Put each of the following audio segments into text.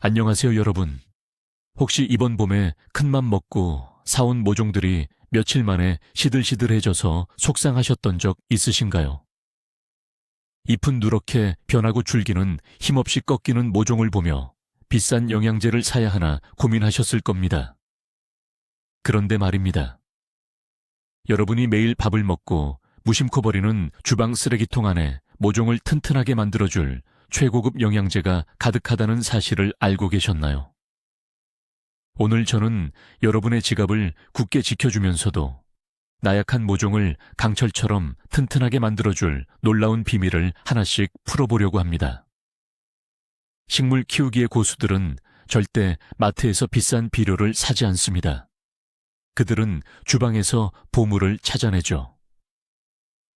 안녕하세요, 여러분. 혹시 이번 봄에 큰맘 먹고 사온 모종들이 며칠 만에 시들시들해져서 속상하셨던 적 있으신가요? 잎은 누렇게 변하고 줄기는 힘없이 꺾이는 모종을 보며 비싼 영양제를 사야 하나 고민하셨을 겁니다. 그런데 말입니다. 여러분이 매일 밥을 먹고 무심코 버리는 주방 쓰레기통 안에 모종을 튼튼하게 만들어줄 최고급 영양제가 가득하다는 사실을 알고 계셨나요? 오늘 저는 여러분의 지갑을 굳게 지켜주면서도 나약한 모종을 강철처럼 튼튼하게 만들어줄 놀라운 비밀을 하나씩 풀어보려고 합니다. 식물 키우기의 고수들은 절대 마트에서 비싼 비료를 사지 않습니다. 그들은 주방에서 보물을 찾아내죠.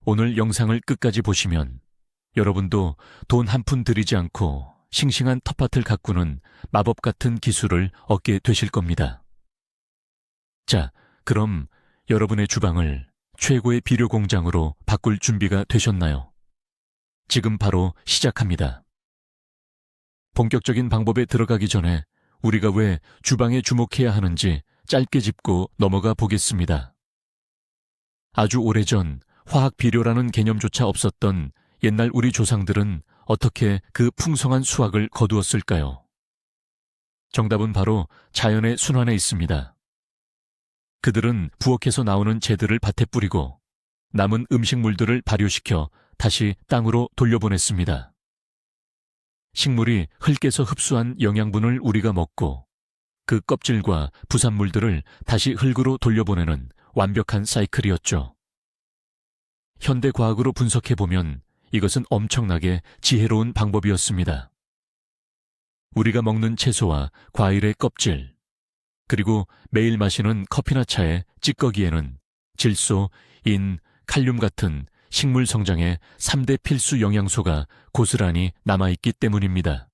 오늘 영상을 끝까지 보시면 여러분도 돈 한 푼 들이지 않고 싱싱한 텃밭을 가꾸는 마법 같은 기술을 얻게 되실 겁니다. 자, 그럼 여러분의 주방을 최고의 비료 공장으로 바꿀 준비가 되셨나요? 지금 바로 시작합니다. 본격적인 방법에 들어가기 전에 우리가 왜 주방에 주목해야 하는지 짧게 짚고 넘어가 보겠습니다. 아주 오래전 화학 비료라는 개념조차 없었던 옛날 우리 조상들은 어떻게 그 풍성한 수확을 거두었을까요? 정답은 바로 자연의 순환에 있습니다. 그들은 부엌에서 나오는 재들을 밭에 뿌리고 남은 음식물들을 발효시켜 다시 땅으로 돌려보냈습니다. 식물이 흙에서 흡수한 영양분을 우리가 먹고 그 껍질과 부산물들을 다시 흙으로 돌려보내는 완벽한 사이클이었죠. 현대 과학으로 분석해보면 이것은 엄청나게 지혜로운 방법이었습니다. 우리가 먹는 채소와 과일의 껍질, 그리고 매일 마시는 커피나 차의 찌꺼기에는 질소, 인, 칼륨 같은 식물 성장의 3대 필수 영양소가 고스란히 남아있기 때문입니다.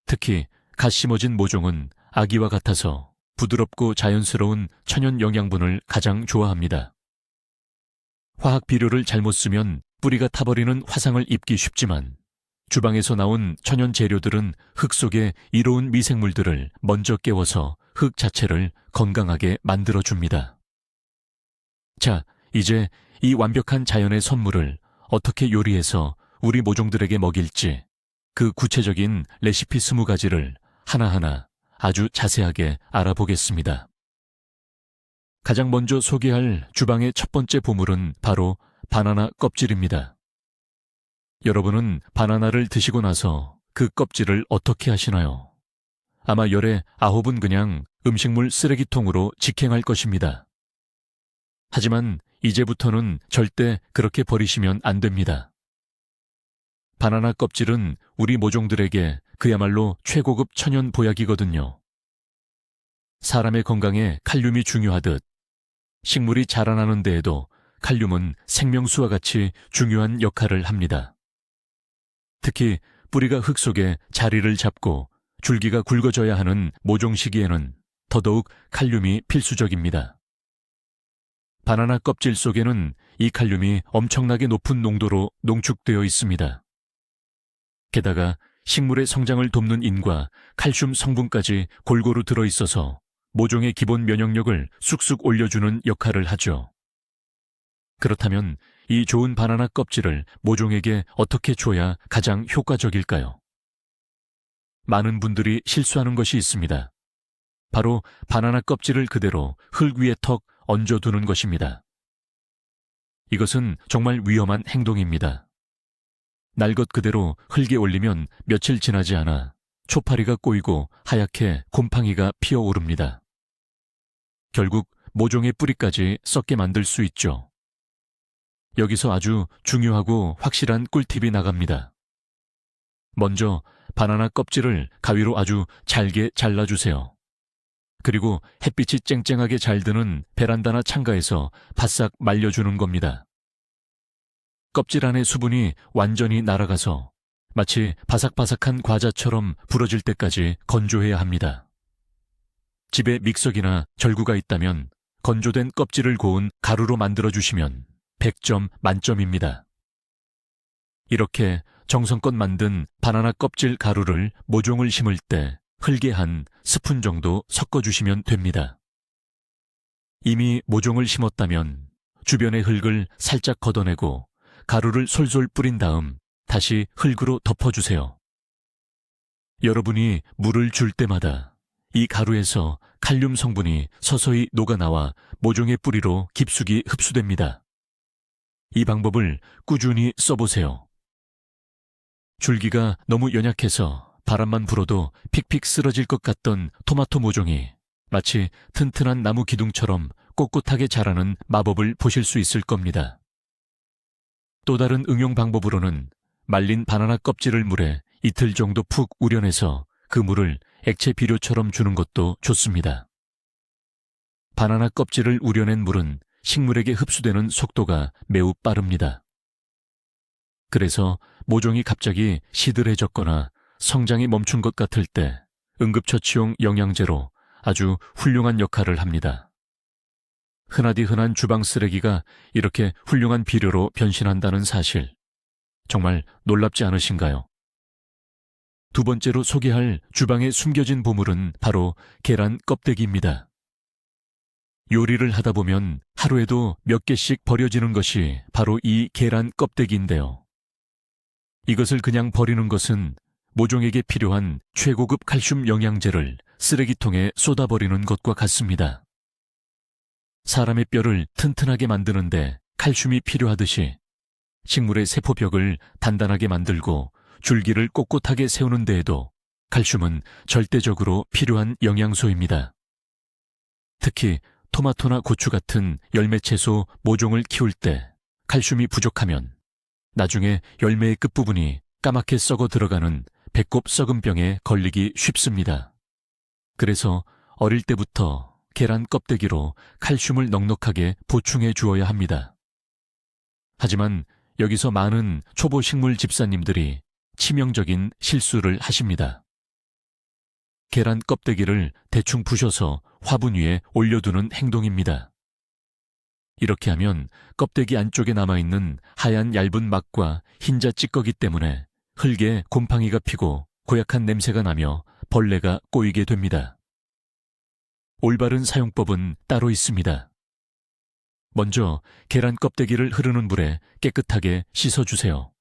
특히 갓 심어진 모종은 아기와 같아서 부드럽고 자연스러운 천연 영양분을 가장 좋아합니다. 화학 비료를 잘못 쓰면 뿌리가 타버리는 화상을 입기 쉽지만 주방에서 나온 천연 재료들은 흙 속에 이로운 미생물들을 먼저 깨워서 흙 자체를 건강하게 만들어줍니다. 자, 이제 이 완벽한 자연의 선물을 어떻게 요리해서 우리 모종들에게 먹일지 그 구체적인 레시피 20가지를 하나하나 아주 자세하게 알아보겠습니다. 가장 먼저 소개할 주방의 첫 번째 보물은 바로 바나나 껍질입니다. 여러분은 바나나를 드시고 나서 그 껍질을 어떻게 하시나요? 아마 열의 9은 그냥 음식물 쓰레기통으로 직행할 것입니다. 하지만 이제부터는 절대 그렇게 버리시면 안 됩니다. 바나나 껍질은 우리 모종들에게 그야말로 최고급 천연 보약이거든요. 사람의 건강에 칼륨이 중요하듯 식물이 자라나는 데에도 칼륨은 생명수와 같이 중요한 역할을 합니다. 특히 뿌리가 흙 속에 자리를 잡고 줄기가 굵어져야 하는 모종 시기에는 더더욱 칼륨이 필수적입니다. 바나나 껍질 속에는 이 칼륨이 엄청나게 높은 농도로 농축되어 있습니다. 게다가 식물의 성장을 돕는 인과 칼슘 성분까지 골고루 들어있어서 모종의 기본 면역력을 쑥쑥 올려주는 역할을 하죠. 그렇다면 이 좋은 바나나 껍질을 모종에게 어떻게 줘야 가장 효과적일까요? 많은 분들이 실수하는 것이 있습니다. 바로 바나나 껍질을 그대로 흙 위에 턱 얹어두는 것입니다. 이것은 정말 위험한 행동입니다. 날 것 그대로 흙에 올리면 며칠 지나지 않아 초파리가 꼬이고 하얗게 곰팡이가 피어오릅니다. 결국 모종의 뿌리까지 썩게 만들 수 있죠. 여기서 아주 중요하고 확실한 꿀팁이 나갑니다. 먼저 바나나 껍질을 가위로 아주 잘게 잘라주세요. 그리고 햇빛이 쨍쨍하게 잘 드는 베란다나 창가에서 바싹 말려주는 겁니다. 껍질 안의 수분이 완전히 날아가서 마치 바삭바삭한 과자처럼 부러질 때까지 건조해야 합니다. 집에 믹서기나 절구가 있다면 건조된 껍질을 고운 가루로 만들어주시면 100점 만점입니다. 이렇게 정성껏 만든 바나나 껍질 가루를 모종을 심을 때 흙에 한 스푼 정도 섞어주시면 됩니다. 이미 모종을 심었다면 주변의 흙을 살짝 걷어내고 가루를 솔솔 뿌린 다음 다시 흙으로 덮어주세요. 여러분이 물을 줄 때마다 이 가루에서 칼륨 성분이 서서히 녹아나와 모종의 뿌리로 깊숙이 흡수됩니다. 이 방법을 꾸준히 써보세요. 줄기가 너무 연약해서 바람만 불어도 픽픽 쓰러질 것 같던 토마토 모종이 마치 튼튼한 나무 기둥처럼 꼿꼿하게 자라는 마법을 보실 수 있을 겁니다. 또 다른 응용 방법으로는 말린 바나나 껍질을 물에 이틀 정도 푹 우려내서 그 물을 액체 비료처럼 주는 것도 좋습니다. 바나나 껍질을 우려낸 물은 식물에게 흡수되는 속도가 매우 빠릅니다. 그래서 모종이 갑자기 시들해졌거나 성장이 멈춘 것 같을 때 응급처치용 영양제로 아주 훌륭한 역할을 합니다. 흔하디 흔한 주방 쓰레기가 이렇게 훌륭한 비료로 변신한다는 사실, 정말 놀랍지 않으신가요? 두 번째로 소개할 주방에 숨겨진 보물은 바로 계란 껍데기입니다. 요리를 하다 보면 하루에도 몇 개씩 버려지는 것이 바로 이 계란 껍데기인데요. 이것을 그냥 버리는 것은 모종에게 필요한 최고급 칼슘 영양제를 쓰레기통에 쏟아버리는 것과 같습니다. 사람의 뼈를 튼튼하게 만드는데 칼슘이 필요하듯이 식물의 세포벽을 단단하게 만들고 줄기를 꼿꼿하게 세우는 데에도 칼슘은 절대적으로 필요한 영양소입니다. 특히 토마토나 고추 같은 열매채소 모종을 키울 때 칼슘이 부족하면 나중에 열매의 끝부분이 까맣게 썩어 들어가는 배꼽 썩은병에 걸리기 쉽습니다. 그래서 어릴 때부터 계란 껍데기로 칼슘을 넉넉하게 보충해 주어야 합니다. 하지만 여기서 많은 초보 식물 집사님들이 치명적인 실수를 하십니다. 계란 껍데기를 대충 부셔서 화분 위에 올려두는 행동입니다. 이렇게 하면 껍데기 안쪽에 남아있는 하얀 얇은 막과 흰자 찌꺼기 때문에 흙에 곰팡이가 피고 고약한 냄새가 나며 벌레가 꼬이게 됩니다. 올바른 사용법은 따로 있습니다. 먼저 계란 껍데기를 흐르는 물에 깨끗하게 씻어주세요.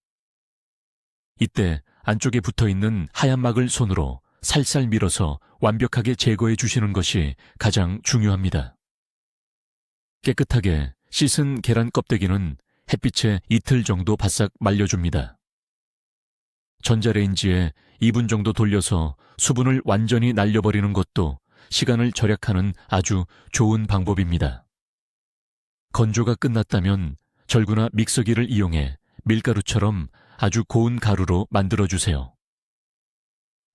이때 안쪽에 붙어있는 하얀 막을 손으로 살살 밀어서 완벽하게 제거해 주시는 것이 가장 중요합니다. 깨끗하게 씻은 계란 껍데기는 햇빛에 이틀 정도 바싹 말려줍니다. 전자레인지에 2분 정도 돌려서 수분을 완전히 날려버리는 것도 시간을 절약하는 아주 좋은 방법입니다. 건조가 끝났다면 절구나 믹서기를 이용해 밀가루처럼 아주 고운 가루로 만들어주세요.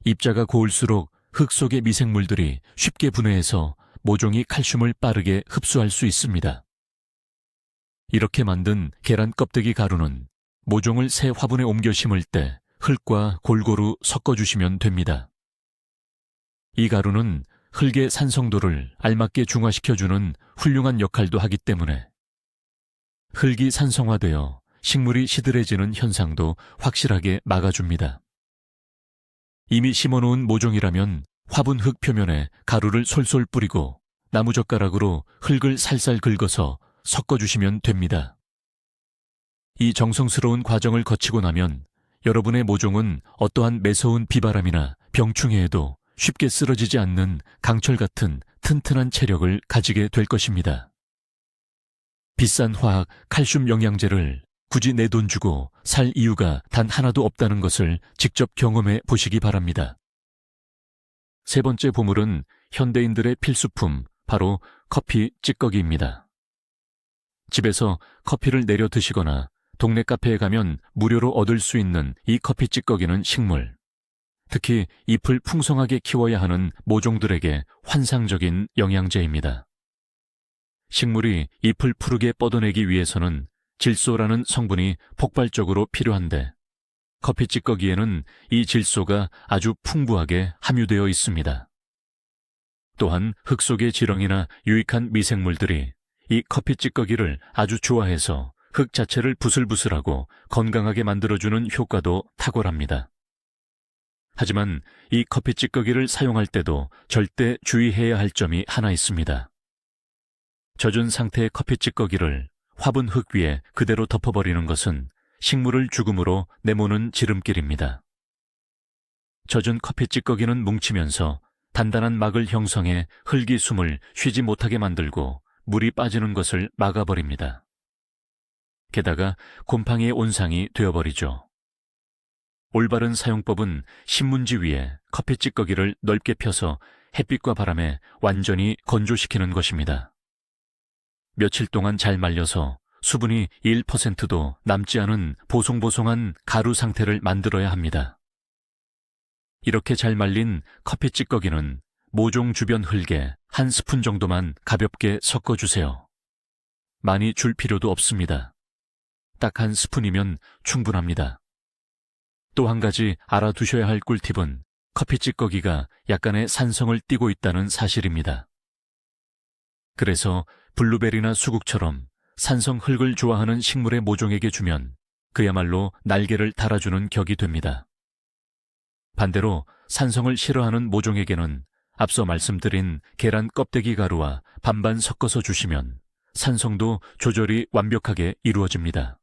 입자가 고울수록 흙 속의 미생물들이 쉽게 분해해서 모종이 칼슘을 빠르게 흡수할 수 있습니다. 이렇게 만든 계란 껍데기 가루는 모종을 새 화분에 옮겨 심을 때 흙과 골고루 섞어주시면 됩니다. 이 가루는 흙의 산성도를 알맞게 중화시켜주는 훌륭한 역할도 하기 때문에 흙이 산성화되어 식물이 시들해지는 현상도 확실하게 막아줍니다. 이미 심어놓은 모종이라면 화분 흙 표면에 가루를 솔솔 뿌리고 나무젓가락으로 흙을 살살 긁어서 섞어주시면 됩니다. 이 정성스러운 과정을 거치고 나면 여러분의 모종은 어떠한 매서운 비바람이나 병충해에도 쉽게 쓰러지지 않는 강철 같은 튼튼한 체력을 가지게 될 것입니다. 비싼 화학 칼슘 영양제를 굳이 내 돈 주고 살 이유가 단 하나도 없다는 것을 직접 경험해 보시기 바랍니다. 세 번째 보물은 현대인들의 필수품, 바로 커피 찌꺼기입니다. 집에서 커피를 내려 드시거나 동네 카페에 가면 무료로 얻을 수 있는 이 커피 찌꺼기는 식물, 특히 잎을 풍성하게 키워야 하는 모종들에게 환상적인 영양제입니다. 식물이 잎을 푸르게 뻗어내기 위해서는 질소라는 성분이 폭발적으로 필요한데 커피 찌꺼기에는 이 질소가 아주 풍부하게 함유되어 있습니다. 또한 흙 속의 지렁이나 유익한 미생물들이 이 커피 찌꺼기를 아주 좋아해서 흙 자체를 부슬부슬하고 건강하게 만들어주는 효과도 탁월합니다. 하지만 이 커피 찌꺼기를 사용할 때도 절대 주의해야 할 점이 하나 있습니다. 젖은 상태의 커피 찌꺼기를 화분 흙 위에 그대로 덮어버리는 것은 식물을 죽음으로 내모는 지름길입니다. 젖은 커피 찌꺼기는 뭉치면서 단단한 막을 형성해 흙이 숨을 쉬지 못하게 만들고 물이 빠지는 것을 막아버립니다. 게다가 곰팡이의 온상이 되어버리죠. 올바른 사용법은 신문지 위에 커피 찌꺼기를 넓게 펴서 햇빛과 바람에 완전히 건조시키는 것입니다. 며칠 동안 잘 말려서 수분이 1%도 남지 않은 보송보송한 가루 상태를 만들어야 합니다. 이렇게 잘 말린 커피 찌꺼기는 모종 주변 흙에 한 스푼 정도만 가볍게 섞어주세요. 많이 줄 필요도 없습니다. 딱 한 스푼이면 충분합니다. 또 한 가지 알아두셔야 할 꿀팁은 커피 찌꺼기가 약간의 산성을 띠고 있다는 사실입니다. 그래서 블루베리나 수국처럼 산성 흙을 좋아하는 식물의 모종에게 주면 그야말로 날개를 달아주는 격이 됩니다. 반대로 산성을 싫어하는 모종에게는 앞서 말씀드린 계란 껍데기 가루와 반반 섞어서 주시면 산성도 조절이 완벽하게 이루어집니다.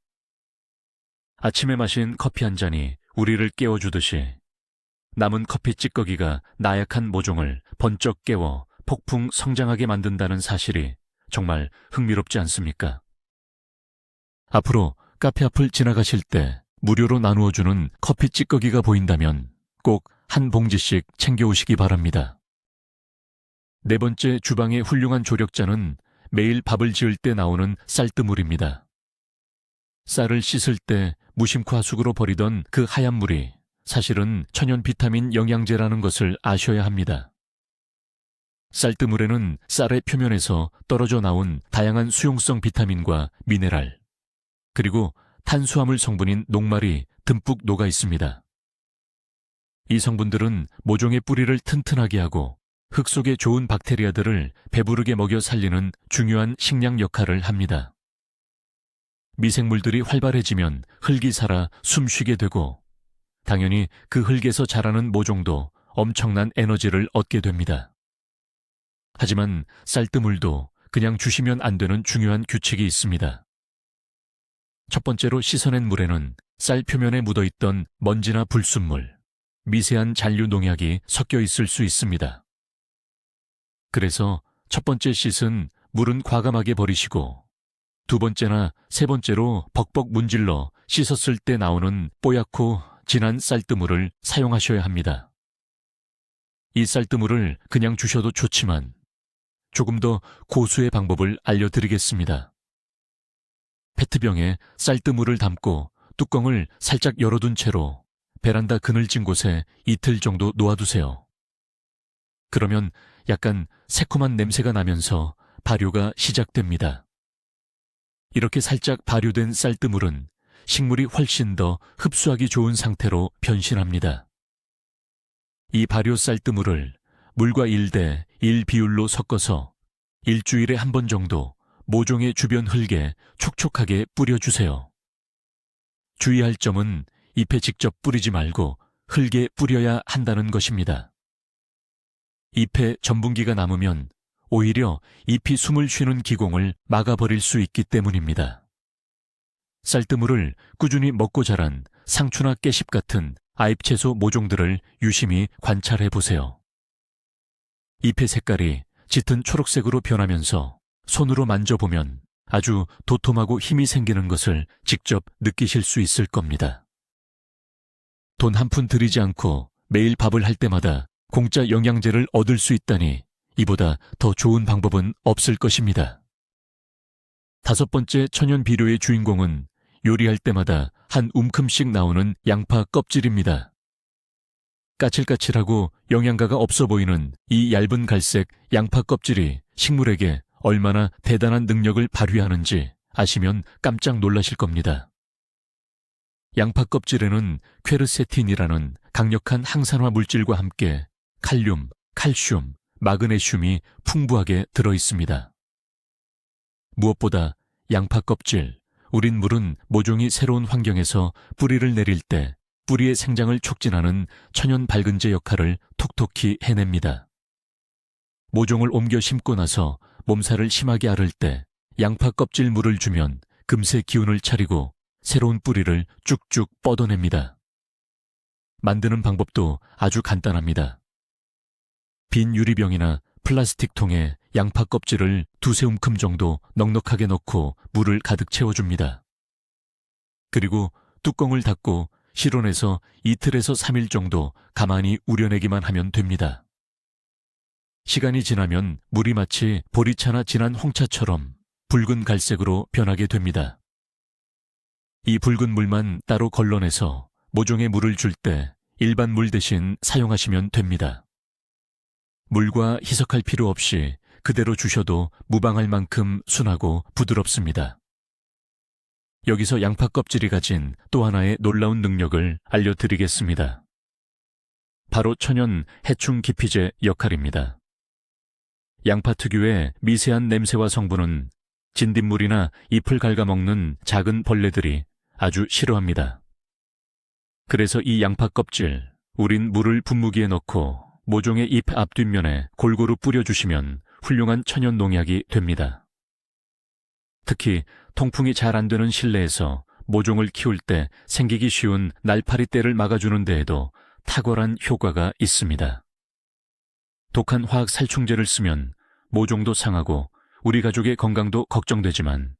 아침에 마신 커피 한 잔이 우리를 깨워주듯이 남은 커피 찌꺼기가 나약한 모종을 번쩍 깨워 폭풍 성장하게 만든다는 사실이 정말 흥미롭지 않습니까? 앞으로 카페 앞을 지나가실 때 무료로 나누어주는 커피 찌꺼기가 보인다면 꼭 한 봉지씩 챙겨오시기 바랍니다. 네 번째 주방의 훌륭한 조력자는 매일 밥을 지을 때 나오는 쌀뜨물입니다. 쌀을 씻을 때 무심코 하수구로 버리던 그 하얀 물이 사실은 천연 비타민 영양제라는 것을 아셔야 합니다. 쌀뜨물에는 쌀의 표면에서 떨어져 나온 다양한 수용성 비타민과 미네랄, 그리고 탄수화물 성분인 녹말이 듬뿍 녹아 있습니다. 이 성분들은 모종의 뿌리를 튼튼하게 하고 흙 속의 좋은 박테리아들을 배부르게 먹여 살리는 중요한 식량 역할을 합니다. 미생물들이 활발해지면 흙이 살아 숨쉬게 되고 당연히 그 흙에서 자라는 모종도 엄청난 에너지를 얻게 됩니다. 하지만 쌀뜨물도 그냥 주시면 안 되는 중요한 규칙이 있습니다. 첫 번째로 씻어낸 물에는 쌀 표면에 묻어있던 먼지나 불순물, 미세한 잔류 농약이 섞여 있을 수 있습니다. 그래서 첫 번째 씻은 물은 과감하게 버리시고 두 번째나 세 번째로 벅벅 문질러 씻었을 때 나오는 뽀얗고 진한 쌀뜨물을 사용하셔야 합니다. 이 쌀뜨물을 그냥 주셔도 좋지만 조금 더 고수의 방법을 알려드리겠습니다. 페트병에 쌀뜨물을 담고 뚜껑을 살짝 열어둔 채로 베란다 그늘진 곳에 이틀 정도 놓아두세요. 그러면 약간 새콤한 냄새가 나면서 발효가 시작됩니다. 이렇게 살짝 발효된 쌀뜨물은 식물이 훨씬 더 흡수하기 좋은 상태로 변신합니다. 이 발효 쌀뜨물을 물과 1대 1 비율로 섞어서 일주일에 한 번 정도 모종의 주변 흙에 촉촉하게 뿌려주세요. 주의할 점은 잎에 직접 뿌리지 말고 흙에 뿌려야 한다는 것입니다. 잎에 전분기가 남으면 오히려 잎이 숨을 쉬는 기공을 막아버릴 수 있기 때문입니다. 쌀뜨물을 꾸준히 먹고 자란 상추나 깨씹 같은 아잎채소 모종들을 유심히 관찰해 보세요. 잎의 색깔이 짙은 초록색으로 변하면서 손으로 만져보면 아주 도톰하고 힘이 생기는 것을 직접 느끼실 수 있을 겁니다. 돈 한 푼 들이지 않고 매일 밥을 할 때마다 공짜 영양제를 얻을 수 있다니 이보다 더 좋은 방법은 없을 것입니다. 다섯 번째 천연 비료의 주인공은 요리할 때마다 한 움큼씩 나오는 양파 껍질입니다. 까칠까칠하고 영양가가 없어 보이는 이 얇은 갈색 양파 껍질이 식물에게 얼마나 대단한 능력을 발휘하는지 아시면 깜짝 놀라실 겁니다. 양파 껍질에는 퀘르세틴이라는 강력한 항산화 물질과 함께 칼륨, 칼슘, 마그네슘이 풍부하게 들어있습니다. 무엇보다 양파 껍질, 우린 물은 모종이 새로운 환경에서 뿌리를 내릴 때 뿌리의 생장을 촉진하는 천연 밝은제 역할을 톡톡히 해냅니다. 모종을 옮겨 심고 나서 몸살을 심하게 앓을 때 양파 껍질 물을 주면 금세 기운을 차리고 새로운 뿌리를 쭉쭉 뻗어냅니다. 만드는 방법도 아주 간단합니다. 빈 유리병이나 플라스틱 통에 양파 껍질을 2-3움큼 정도 넉넉하게 넣고 물을 가득 채워줍니다. 그리고 뚜껑을 닫고 실온에서 이틀에서 3일 정도 가만히 우려내기만 하면 됩니다. 시간이 지나면 물이 마치 보리차나 진한 홍차처럼 붉은 갈색으로 변하게 됩니다. 이 붉은 물만 따로 걸러내서 모종에 물을 줄 때 일반 물 대신 사용하시면 됩니다. 물과 희석할 필요 없이 그대로 주셔도 무방할 만큼 순하고 부드럽습니다. 여기서 양파 껍질이 가진 또 하나의 놀라운 능력을 알려드리겠습니다. 바로 천연 해충 기피제 역할입니다. 양파 특유의 미세한 냄새와 성분은 진딧물이나 잎을 갉아먹는 작은 벌레들이 아주 싫어합니다. 그래서 이 양파 껍질, 우린 물을 분무기에 넣고 모종의 잎 앞뒷면에 골고루 뿌려주시면 훌륭한 천연 농약이 됩니다. 특히 통풍이 잘 안 되는 실내에서 모종을 키울 때 생기기 쉬운 날파리떼를 막아주는 데에도 탁월한 효과가 있습니다. 독한 화학 살충제를 쓰면 모종도 상하고 우리 가족의 건강도 걱정되지만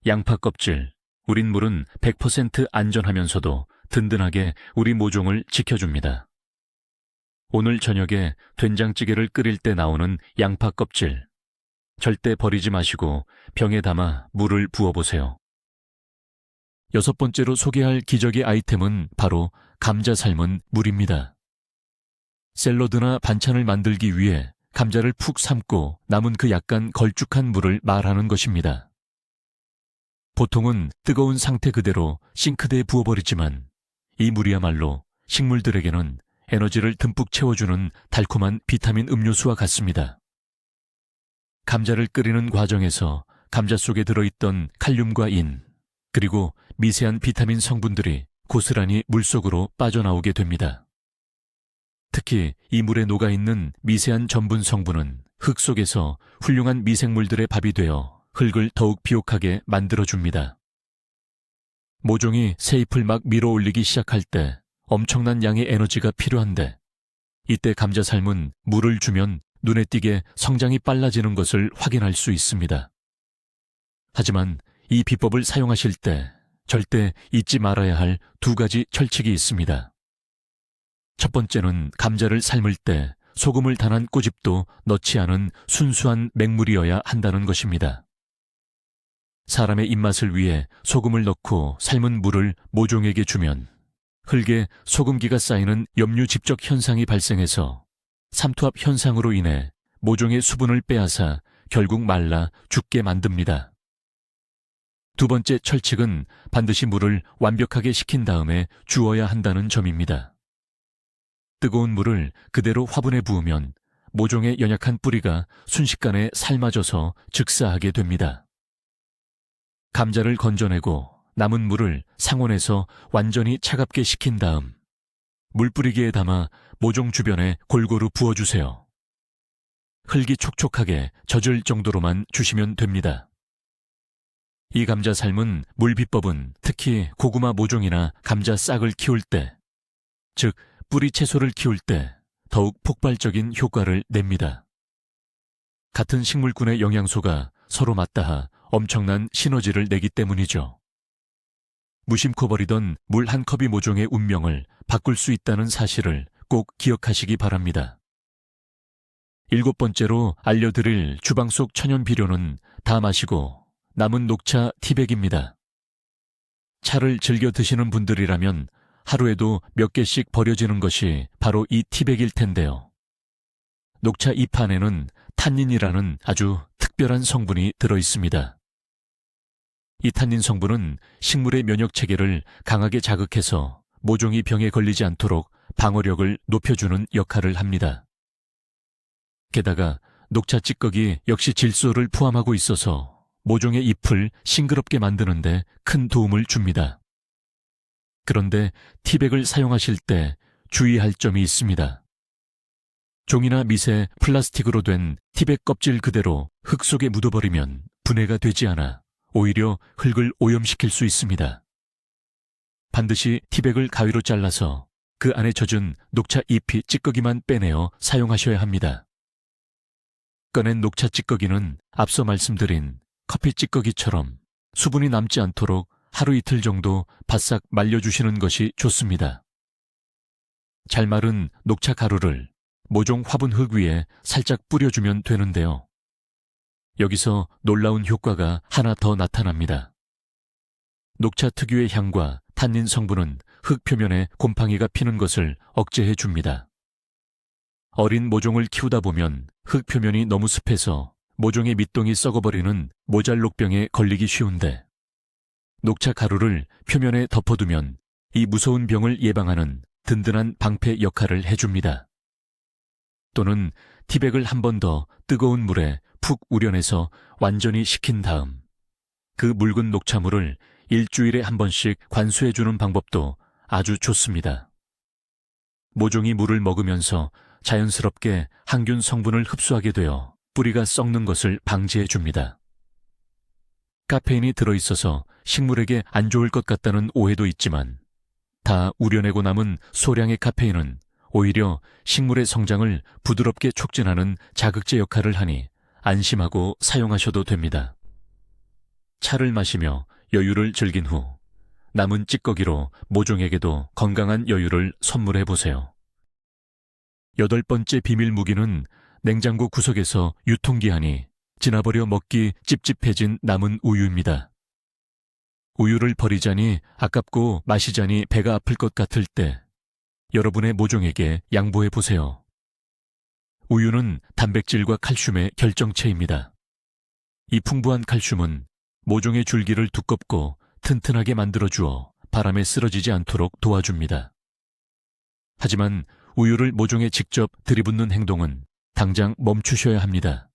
양파 껍질, 우린 물은 100% 안전하면서도 든든하게 우리 모종을 지켜줍니다. 오늘 저녁에 된장찌개를 끓일 때 나오는 양파 껍질, 절대 버리지 마시고 병에 담아 물을 부어보세요. 6번째로 소개할 기적의 아이템은 바로 감자 삶은 물입니다. 샐러드나 반찬을 만들기 위해 감자를 푹 삶고 남은 그 약간 걸쭉한 물을 말하는 것입니다. 보통은 뜨거운 상태 그대로 싱크대에 부어버리지만 이 물이야말로 식물들에게는 에너지를 듬뿍 채워주는 달콤한 비타민 음료수와 같습니다. 감자를 끓이는 과정에서 감자 속에 들어있던 칼륨과 인, 그리고 미세한 비타민 성분들이 고스란히 물속으로 빠져나오게 됩니다. 특히 이 물에 녹아있는 미세한 전분 성분은 흙 속에서 훌륭한 미생물들의 밥이 되어 흙을 더욱 비옥하게 만들어줍니다. 모종이 새 잎을 막 밀어올리기 시작할 때 엄청난 양의 에너지가 필요한데 이때 감자 삶은 물을 주면 눈에 띄게 성장이 빨라지는 것을 확인할 수 있습니다. 하지만 이 비법을 사용하실 때 절대 잊지 말아야 할 2가지 철칙이 있습니다. 첫 번째는 감자를 삶을 때 소금을 단 한 꼬집도 넣지 않은 순수한 맹물이어야 한다는 것입니다. 사람의 입맛을 위해 소금을 넣고 삶은 물을 모종에게 주면 흙에 소금기가 쌓이는 염류집적 현상이 발생해서 삼투압 현상으로 인해 모종의 수분을 빼앗아 결국 말라 죽게 만듭니다. 2번째 철칙은 반드시 물을 완벽하게 식힌 다음에 주어야 한다는 점입니다. 뜨거운 물을 그대로 화분에 부으면 모종의 연약한 뿌리가 순식간에 삶아져서 즉사하게 됩니다. 감자를 건져내고 남은 물을 상온에서 완전히 차갑게 식힌 다음 물뿌리기에 담아 모종 주변에 골고루 부어주세요. 흙이 촉촉하게 젖을 정도로만 주시면 됩니다. 이 감자 삶은 물 비법은 특히 고구마 모종이나 감자 싹을 키울 때, 즉 뿌리 채소를 키울 때 더욱 폭발적인 효과를 냅니다. 같은 식물군의 영양소가 서로 맞닿아 엄청난 시너지를 내기 때문이죠. 무심코 버리던 물 한 컵이 모종의 운명을 바꿀 수 있다는 사실을 꼭 기억하시기 바랍니다. 7번째로 알려드릴 주방 속 천연 비료는 다 마시고 남은 녹차 티백입니다. 차를 즐겨 드시는 분들이라면 하루에도 몇 개씩 버려지는 것이 바로 이 티백일 텐데요. 녹차 잎 안에는 탄닌이라는 아주 특별한 성분이 들어있습니다. 이 탄닌 성분은 식물의 면역 체계를 강하게 자극해서 모종이 병에 걸리지 않도록 방어력을 높여주는 역할을 합니다. 게다가 녹차 찌꺼기 역시 질소를 포함하고 있어서 모종의 잎을 싱그럽게 만드는데 큰 도움을 줍니다. 그런데 티백을 사용하실 때 주의할 점이 있습니다. 종이나 미세, 플라스틱으로 된 티백 껍질 그대로 흙 속에 묻어버리면 분해가 되지 않아 오히려 흙을 오염시킬 수 있습니다. 반드시 티백을 가위로 잘라서 그 안에 젖은 녹차 잎이 찌꺼기만 빼내어 사용하셔야 합니다. 꺼낸 녹차 찌꺼기는 앞서 말씀드린 커피 찌꺼기처럼 수분이 남지 않도록 하루 이틀 정도 바싹 말려주시는 것이 좋습니다. 잘 마른 녹차 가루를 모종 화분 흙 위에 살짝 뿌려주면 되는데요. 여기서 놀라운 효과가 하나 더 나타납니다. 녹차 특유의 향과 탄닌 성분은 흙 표면에 곰팡이가 피는 것을 억제해 줍니다. 어린 모종을 키우다 보면 흙 표면이 너무 습해서 모종의 밑동이 썩어버리는 모잘록병에 걸리기 쉬운데 녹차 가루를 표면에 덮어두면 이 무서운 병을 예방하는 든든한 방패 역할을 해줍니다. 또는 티백을 한 번 더 뜨거운 물에 푹 우려내서 완전히 식힌 다음 그 묽은 녹차물을 일주일에 한 번씩 관수해주는 방법도 아주 좋습니다. 모종이 물을 먹으면서 자연스럽게 항균 성분을 흡수하게 되어 뿌리가 썩는 것을 방지해 줍니다. 카페인이 들어있어서 식물에게 안 좋을 것 같다는 오해도 있지만 다 우려내고 남은 소량의 카페인은 오히려 식물의 성장을 부드럽게 촉진하는 자극제 역할을 하니 안심하고 사용하셔도 됩니다. 차를 마시며 여유를 즐긴 후 남은 찌꺼기로 모종에게도 건강한 여유를 선물해 보세요. 8번째 비밀 무기는 냉장고 구석에서 유통기한이 지나버려 먹기 찝찝해진 남은 우유입니다. 우유를 버리자니 아깝고 마시자니 배가 아플 것 같을 때 여러분의 모종에게 양보해 보세요. 우유는 단백질과 칼슘의 결정체입니다. 이 풍부한 칼슘은 모종의 줄기를 두껍고 튼튼하게 만들어주어 바람에 쓰러지지 않도록 도와줍니다. 하지만 우유를 모종에 직접 들이붓는 행동은 당장 멈추셔야 합니다.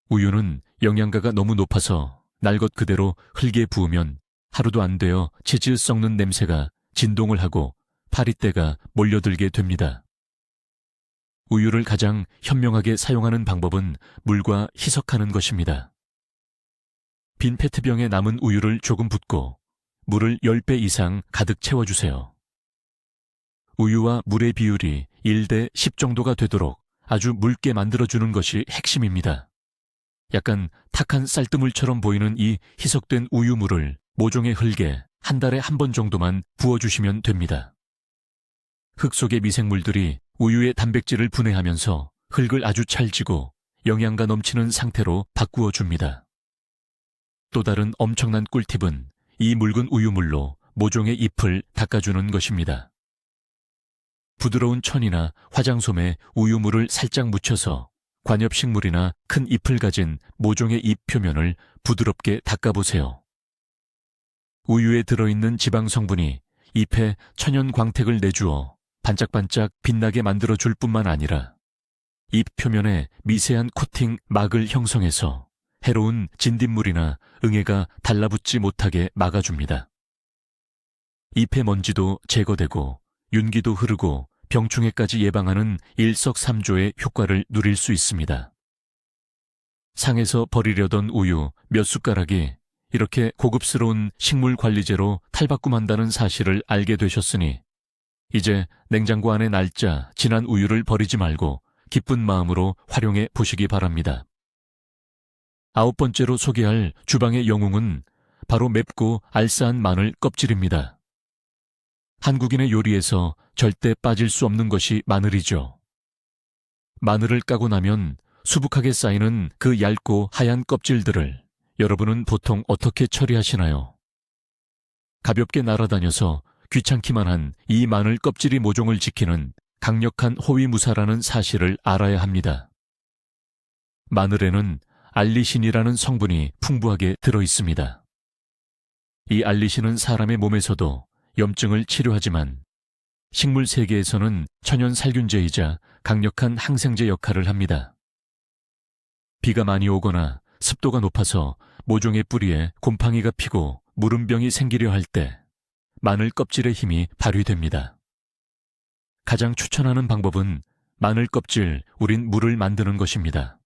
우유는 영양가가 너무 높아서 날 것 그대로 흙에 부으면 하루도 안 되어 치질 썩는 냄새가 진동을 하고 파리떼가 몰려들게 됩니다. 우유를 가장 현명하게 사용하는 방법은 물과 희석하는 것입니다. 빈 페트병에 남은 우유를 조금 붓고 물을 10배 이상 가득 채워주세요. 우유와 물의 비율이 1대 10 정도가 되도록 아주 묽게 만들어주는 것이 핵심입니다. 약간 탁한 쌀뜨물처럼 보이는 이 희석된 우유물을 모종의 흙에 한 달에 한 번 정도만 부어주시면 됩니다. 흙 속의 미생물들이 우유의 단백질을 분해하면서 흙을 아주 찰지고 영양가 넘치는 상태로 바꾸어 줍니다. 또 다른 엄청난 꿀팁은 이 묽은 우유물로 모종의 잎을 닦아주는 것입니다. 부드러운 천이나 화장솜에 우유물을 살짝 묻혀서 관엽식물이나 큰 잎을 가진 모종의 잎 표면을 부드럽게 닦아보세요. 우유에 들어있는 지방 성분이 잎에 천연 광택을 내주어 반짝반짝 빛나게 만들어줄 뿐만 아니라 잎 표면에 미세한 코팅 막을 형성해서 해로운 진딧물이나 응애가 달라붙지 못하게 막아줍니다. 잎의 먼지도 제거되고 윤기도 흐르고 병충해까지 예방하는 일석삼조의 효과를 누릴 수 있습니다. 상에서 버리려던 우유 몇 숟가락이 이렇게 고급스러운 식물 관리제로 탈바꿈한다는 사실을 알게 되셨으니 이제 냉장고 안에 날짜 지난 우유를 버리지 말고 기쁜 마음으로 활용해 보시기 바랍니다. 9번째로 소개할 주방의 영웅은 바로 맵고 알싸한 마늘 껍질입니다. 한국인의 요리에서 절대 빠질 수 없는 것이 마늘이죠. 마늘을 까고 나면 수북하게 쌓이는 그 얇고 하얀 껍질들을 여러분은 보통 어떻게 처리하시나요? 가볍게 날아다녀서 귀찮기만 한 이 마늘 껍질이 모종을 지키는 강력한 호위무사라는 사실을 알아야 합니다. 마늘에는 알리신이라는 성분이 풍부하게 들어 있습니다. 이 알리신은 사람의 몸에서도 염증을 치료하지만 식물 세계에서는 천연 살균제이자 강력한 항생제 역할을 합니다. 비가 많이 오거나 습도가 높아서 모종의 뿌리에 곰팡이가 피고 무름병이 생기려 할 때 마늘 껍질의 힘이 발휘됩니다. 가장 추천하는 방법은 마늘 껍질 우린 물을 만드는 것입니다.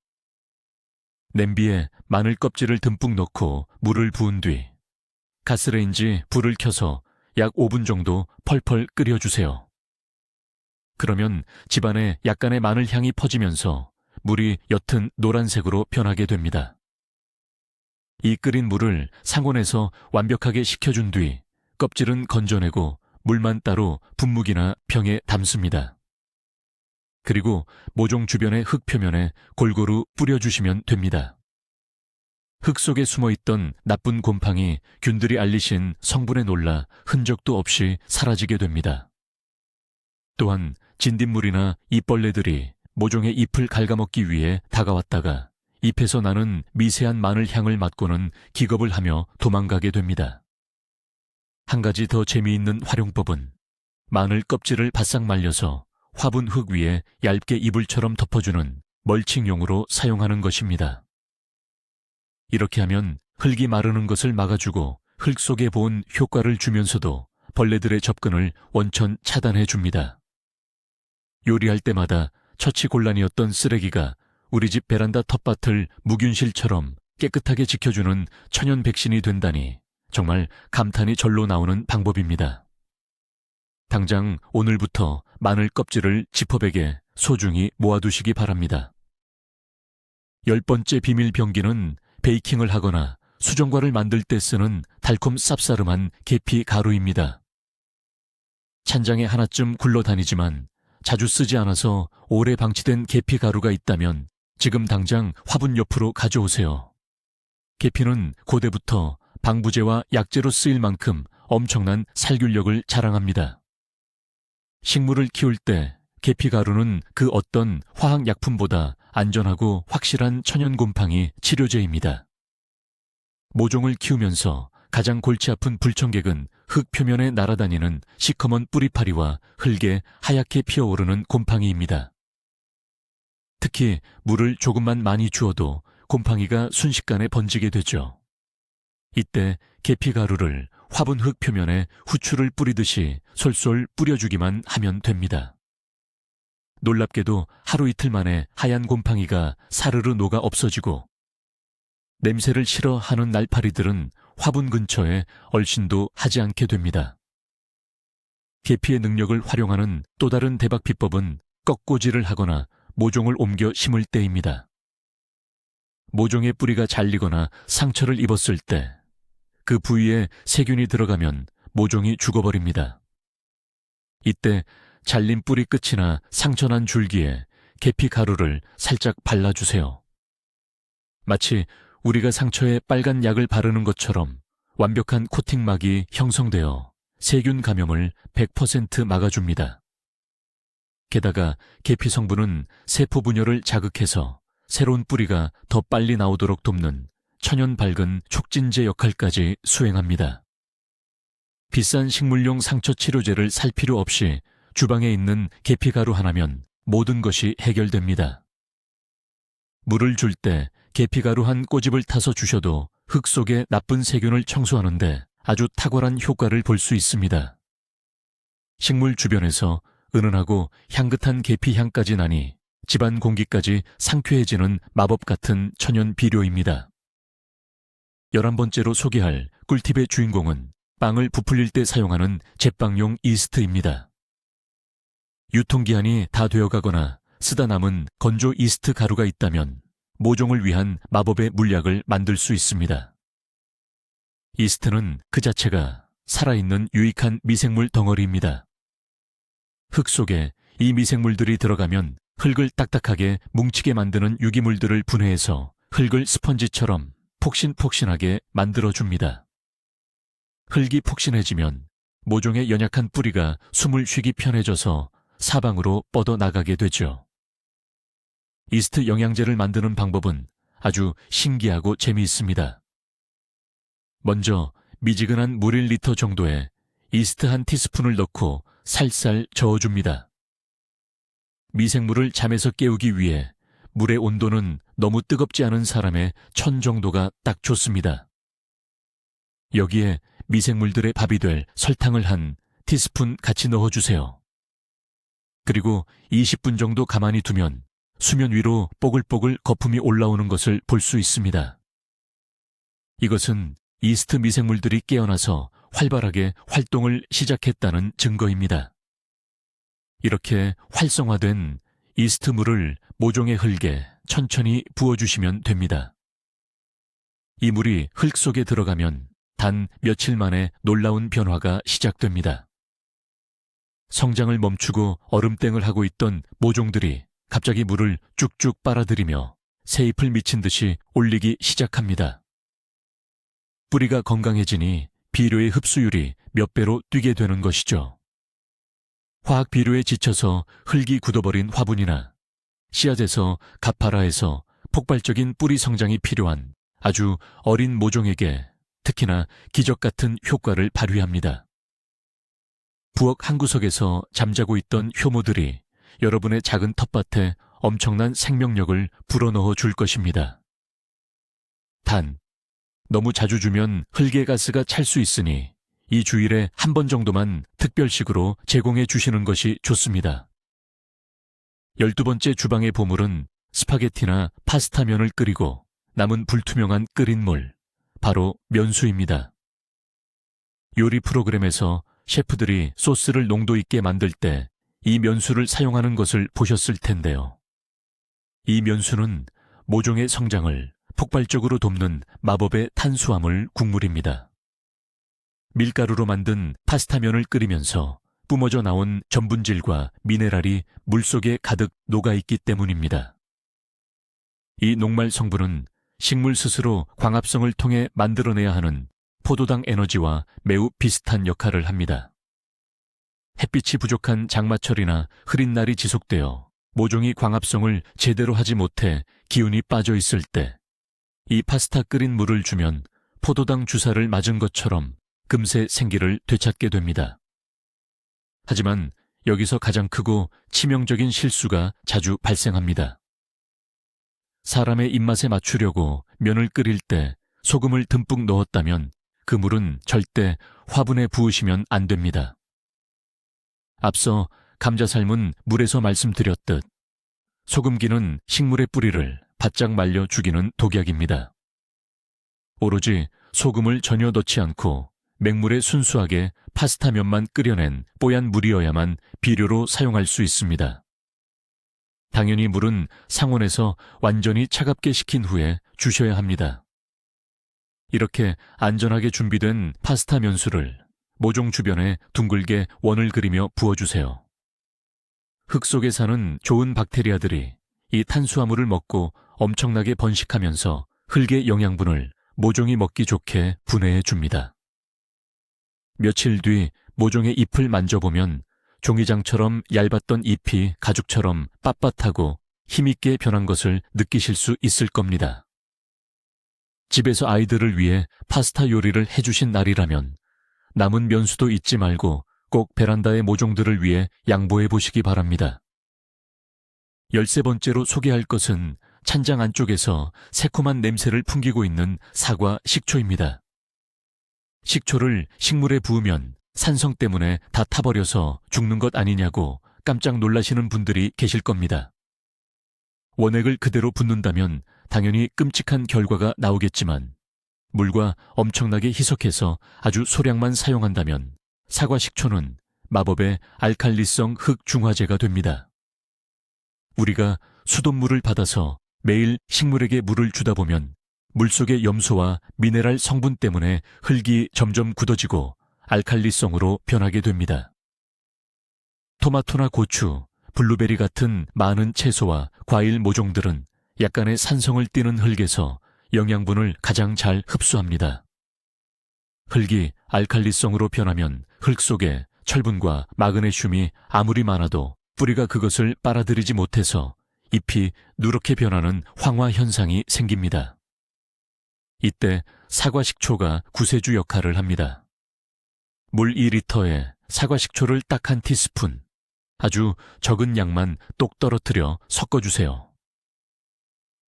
냄비에 마늘 껍질을 듬뿍 넣고 물을 부은 뒤 가스레인지 불을 켜서 약 5분 정도 펄펄 끓여주세요. 그러면 집안에 약간의 마늘 향이 퍼지면서 물이 옅은 노란색으로 변하게 됩니다. 이 끓인 물을 상온에서 완벽하게 식혀준 뒤 껍질은 건져내고 물만 따로 분무기나 병에 담습니다. 그리고 모종 주변의 흙 표면에 골고루 뿌려주시면 됩니다. 흙 속에 숨어있던 나쁜 곰팡이 균들이 알리신 성분에 놀라 흔적도 없이 사라지게 됩니다. 또한 진딧물이나 잎벌레들이 모종의 잎을 갉아먹기 위해 다가왔다가 잎에서 나는 미세한 마늘 향을 맡고는 기겁을 하며 도망가게 됩니다. 한 가지 더 재미있는 활용법은 마늘 껍질을 바싹 말려서 화분 흙 위에 얇게 이불처럼 덮어주는 멀칭용으로 사용하는 것입니다. 이렇게 하면 흙이 마르는 것을 막아주고 흙 속에 보온 효과를 주면서도 벌레들의 접근을 원천 차단해 줍니다. 요리할 때마다 처치곤란이었던 쓰레기가 우리 집 베란다 텃밭을 무균실처럼 깨끗하게 지켜주는 천연 백신이 된다니 정말 감탄이 절로 나오는 방법입니다. 당장 오늘부터 마늘 껍질을 지퍼백에 소중히 모아두시기 바랍니다. 10번째 비밀 병기는 베이킹을 하거나 수정과를 만들 때 쓰는 달콤 쌉싸름한 계피 가루입니다. 찬장에 하나쯤 굴러다니지만 자주 쓰지 않아서 오래 방치된 계피 가루가 있다면 지금 당장 화분 옆으로 가져오세요. 계피는 고대부터 방부제와 약재로 쓰일 만큼 엄청난 살균력을 자랑합니다. 식물을 키울 때 계피 가루는 그 어떤 화학약품보다 안전하고 확실한 천연곰팡이 치료제입니다. 모종을 키우면서 가장 골치 아픈 불청객은 흙 표면에 날아다니는 시커먼 뿌리파리와 흙에 하얗게 피어오르는 곰팡이입니다. 특히 물을 조금만 많이 주어도 곰팡이가 순식간에 번지게 되죠. 이때 계피가루를 화분 흙 표면에 후추를 뿌리듯이 솔솔 뿌려주기만 하면 됩니다. 놀랍게도 하루 이틀 만에 하얀 곰팡이가 사르르 녹아 없어지고 냄새를 싫어하는 날파리들은 화분 근처에 얼씬도 하지 않게 됩니다. 계피의 능력을 활용하는 또 다른 대박 비법은 꺾꽂이를 하거나 모종을 옮겨 심을 때입니다. 모종의 뿌리가 잘리거나 상처를 입었을 때 그 부위에 세균이 들어가면 모종이 죽어버립니다. 이때 잘린 뿌리 끝이나 상처난 줄기에 계피 가루를 살짝 발라주세요. 마치 우리가 상처에 빨간 약을 바르는 것처럼 완벽한 코팅막이 형성되어 세균 감염을 100% 막아줍니다. 게다가 계피 성분은 세포 분열을 자극해서 새로운 뿌리가 더 빨리 나오도록 돕는 천연 밝은 촉진제 역할까지 수행합니다. 비싼 식물용 상처 치료제를 살 필요 없이 주방에 있는 계피가루 하나면 모든 것이 해결됩니다. 물을 줄 때 계피가루 한 꼬집을 타서 주셔도 흙 속의 나쁜 세균을 청소하는데 아주 탁월한 효과를 볼 수 있습니다. 식물 주변에서 은은하고 향긋한 계피 향까지 나니 집안 공기까지 상쾌해지는 마법 같은 천연 비료입니다. 11번째로 소개할 꿀팁의 주인공은 빵을 부풀릴 때 사용하는 제빵용 이스트입니다. 유통기한이 다 되어가거나 쓰다 남은 건조 이스트 가루가 있다면 모종을 위한 마법의 물약을 만들 수 있습니다. 이스트는 그 자체가 살아있는 유익한 미생물 덩어리입니다. 흙 속에 이 미생물들이 들어가면 흙을 딱딱하게 뭉치게 만드는 유기물들을 분해해서 흙을 스펀지처럼 폭신폭신하게 만들어줍니다. 흙이 폭신해지면 모종의 연약한 뿌리가 숨을 쉬기 편해져서 사방으로 뻗어나가게 되죠. 이스트 영양제를 만드는 방법은 아주 신기하고 재미있습니다. 먼저 미지근한 물 1리터 정도에 이스트 한 티스푼을 넣고 살살 저어줍니다. 미생물을 잠에서 깨우기 위해 물의 온도는 너무 뜨겁지 않은 사람의 1000 정도가 딱 좋습니다. 여기에 미생물들의 밥이 될 설탕을 한 티스푼 같이 넣어주세요. 그리고 20분 정도 가만히 두면 수면 위로 뽀글뽀글 거품이 올라오는 것을 볼 수 있습니다. 이것은 이스트 미생물들이 깨어나서 활발하게 활동을 시작했다는 증거입니다. 이렇게 활성화된 이스트물을 모종의 흙에 천천히 부어주시면 됩니다. 이 물이 흙 속에 들어가면 단 며칠 만에 놀라운 변화가 시작됩니다. 성장을 멈추고 얼음땡을 하고 있던 모종들이 갑자기 물을 쭉쭉 빨아들이며 새잎을 미친 듯이 올리기 시작합니다. 뿌리가 건강해지니 비료의 흡수율이 몇 배로 뛰게 되는 것이죠. 화학 비료에 지쳐서 흙이 굳어버린 화분이나 씨앗에서 가파라에서 폭발적인 뿌리 성장이 필요한 아주 어린 모종에게 특히나 기적 같은 효과를 발휘합니다. 부엌 한 구석에서 잠자고 있던 효모들이 여러분의 작은 텃밭에 엄청난 생명력을 불어넣어 줄 것입니다. 단, 너무 자주 주면 흙의 가스가 찰 수 있으니 이 주일에 한 번 정도만 특별식으로 제공해 주시는 것이 좋습니다. 12번째 주방의 보물은 스파게티나 파스타면을 끓이고 남은 불투명한 끓인 물, 바로 면수입니다. 요리 프로그램에서 셰프들이 소스를 농도 있게 만들 때 이 면수를 사용하는 것을 보셨을 텐데요. 이 면수는 모종의 성장을 폭발적으로 돕는 마법의 탄수화물 국물입니다. 밀가루로 만든 파스타면을 끓이면서 뿜어져 나온 전분질과 미네랄이 물속에 가득 녹아있기 때문입니다. 이 녹말 성분은 식물 스스로 광합성을 통해 만들어내야 하는 포도당 에너지와 매우 비슷한 역할을 합니다. 햇빛이 부족한 장마철이나 흐린 날이 지속되어 모종이 광합성을 제대로 하지 못해 기운이 빠져 있을 때 이 파스타 끓인 물을 주면 포도당 주사를 맞은 것처럼 금세 생기를 되찾게 됩니다. 하지만 여기서 가장 크고 치명적인 실수가 자주 발생합니다. 사람의 입맛에 맞추려고 면을 끓일 때 소금을 듬뿍 넣었다면 그 물은 절대 화분에 부으시면 안 됩니다. 앞서 감자 삶은 물에서 말씀드렸듯 소금기는 식물의 뿌리를 바짝 말려 죽이는 독약입니다. 오로지 소금을 전혀 넣지 않고 맹물에 순수하게 파스타면만 끓여낸 뽀얀 물이어야만 비료로 사용할 수 있습니다. 당연히 물은 상온에서 완전히 차갑게 식힌 후에 주셔야 합니다. 이렇게 안전하게 준비된 파스타 면수를 모종 주변에 둥글게 원을 그리며 부어주세요. 흙 속에 사는 좋은 박테리아들이 이 탄수화물을 먹고 엄청나게 번식하면서 흙의 영양분을 모종이 먹기 좋게 분해해 줍니다. 며칠 뒤 모종의 잎을 만져보면 종이장처럼 얇았던 잎이 가죽처럼 빳빳하고 힘있게 변한 것을 느끼실 수 있을 겁니다. 집에서 아이들을 위해 파스타 요리를 해주신 날이라면 남은 면수도 잊지 말고 꼭 베란다의 모종들을 위해 양보해 보시기 바랍니다. 13번째로 소개할 것은 찬장 안쪽에서 새콤한 냄새를 풍기고 있는 사과 식초입니다. 식초를 식물에 부으면 산성 때문에 다 타버려서 죽는 것 아니냐고 깜짝 놀라시는 분들이 계실 겁니다. 원액을 그대로 붓는다면 당연히 끔찍한 결과가 나오겠지만 물과 엄청나게 희석해서 아주 소량만 사용한다면 사과 식초는 마법의 알칼리성 흙 중화제가 됩니다. 우리가 수돗물을 받아서 매일 식물에게 물을 주다 보면 물속의 염소와 미네랄 성분 때문에 흙이 점점 굳어지고 알칼리성으로 변하게 됩니다. 토마토나 고추, 블루베리 같은 많은 채소와 과일 모종들은 약간의 산성을 띠는 흙에서 영양분을 가장 잘 흡수합니다. 흙이 알칼리성으로 변하면 흙 속에 철분과 마그네슘이 아무리 많아도 뿌리가 그것을 빨아들이지 못해서 잎이 누렇게 변하는 황화 현상이 생깁니다. 이때 사과 식초가 구세주 역할을 합니다. 물 2리터에 사과 식초를 딱 한 티스푼, 아주 적은 양만 똑 떨어뜨려 섞어주세요.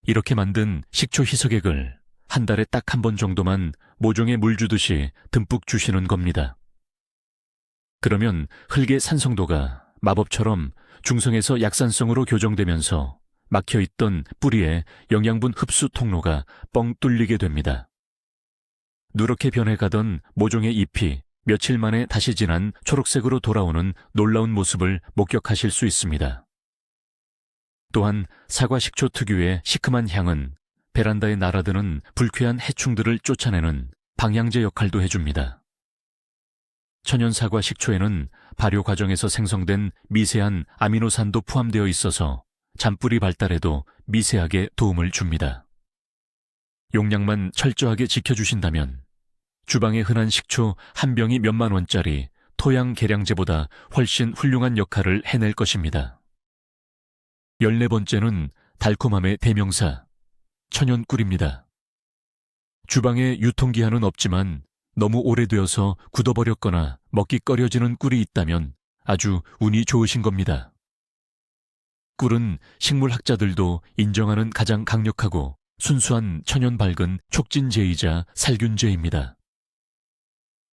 이렇게 만든 식초 희석액을 한 달에 딱 한 번 정도만 모종에 물 주듯이 듬뿍 주시는 겁니다. 그러면 흙의 산성도가 마법처럼 중성에서 약산성으로 교정되면서 막혀있던 뿌리의 영양분 흡수 통로가 뻥 뚫리게 됩니다. 누렇게 변해가던 모종의 잎이 며칠 만에 다시 진한 초록색으로 돌아오는 놀라운 모습을 목격하실 수 있습니다. 또한 사과 식초 특유의 시큼한 향은 베란다에 날아드는 불쾌한 해충들을 쫓아내는 방향제 역할도 해줍니다. 천연 사과 식초에는 발효 과정에서 생성된 미세한 아미노산도 포함되어 있어서 잔뿌리 발달에도 미세하게 도움을 줍니다. 용량만 철저하게 지켜주신다면 주방에 흔한 식초 한 병이 몇만 원짜리 토양 계량제보다 훨씬 훌륭한 역할을 해낼 것입니다. 14번째는 달콤함의 대명사, 천연꿀입니다. 주방에 유통기한은 없지만 너무 오래되어서 굳어버렸거나 먹기 꺼려지는 꿀이 있다면 아주 운이 좋으신 겁니다. 꿀은 식물학자들도 인정하는 가장 강력하고 순수한 천연 밝은 촉진제이자 살균제입니다.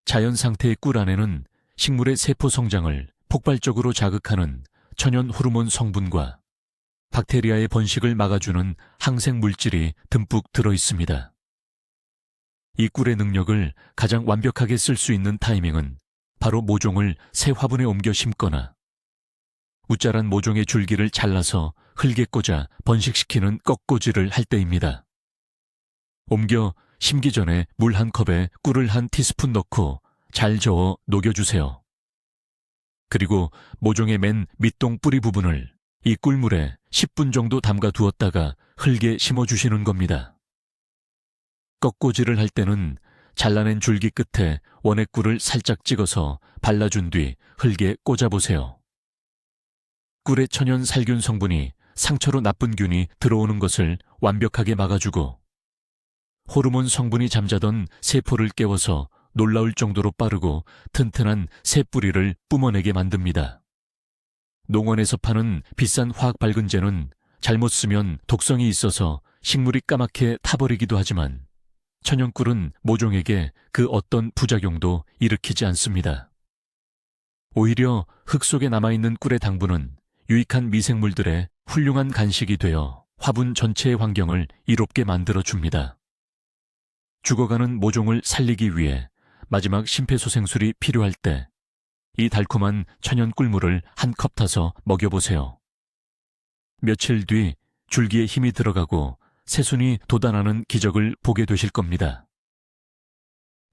자연 상태의 꿀 안에는 식물의 세포 성장을 폭발적으로 자극하는 천연 호르몬 성분과 박테리아의 번식을 막아주는 항생 물질이 듬뿍 들어 있습니다. 이 꿀의 능력을 가장 완벽하게 쓸 수 있는 타이밍은 바로 모종을 새 화분에 옮겨 심거나 우짜란 모종의 줄기를 잘라서 흙에 꽂아 번식시키는 꺾꽂이를 할 때입니다. 옮겨 심기 전에 물 한 컵에 꿀을 한 티스푼 넣고 잘 저어 녹여주세요. 그리고 모종의 맨 밑동 뿌리 부분을 이 꿀물에 10분 정도 담가 두었다가 흙에 심어주시는 겁니다. 꺾꽂이를 할 때는 잘라낸 줄기 끝에 원액꿀을 살짝 찍어서 발라준 뒤 흙에 꽂아보세요. 꿀의 천연 살균 성분이 상처로 나쁜 균이 들어오는 것을 완벽하게 막아주고 호르몬 성분이 잠자던 세포를 깨워서 놀라울 정도로 빠르고 튼튼한 새 뿌리를 뿜어내게 만듭니다. 농원에서 파는 비싼 화학 밝은제는 잘못 쓰면 독성이 있어서 식물이 까맣게 타버리기도 하지만 천연꿀은 모종에게 그 어떤 부작용도 일으키지 않습니다. 오히려 흙 속에 남아있는 꿀의 당분은 유익한 미생물들의 훌륭한 간식이 되어 화분 전체의 환경을 이롭게 만들어줍니다. 죽어가는 모종을 살리기 위해 마지막 심폐소생술이 필요할 때 이 달콤한 천연 꿀물을 한 컵 타서 먹여보세요. 며칠 뒤 줄기에 힘이 들어가고 새순이 돋아나는 기적을 보게 되실 겁니다.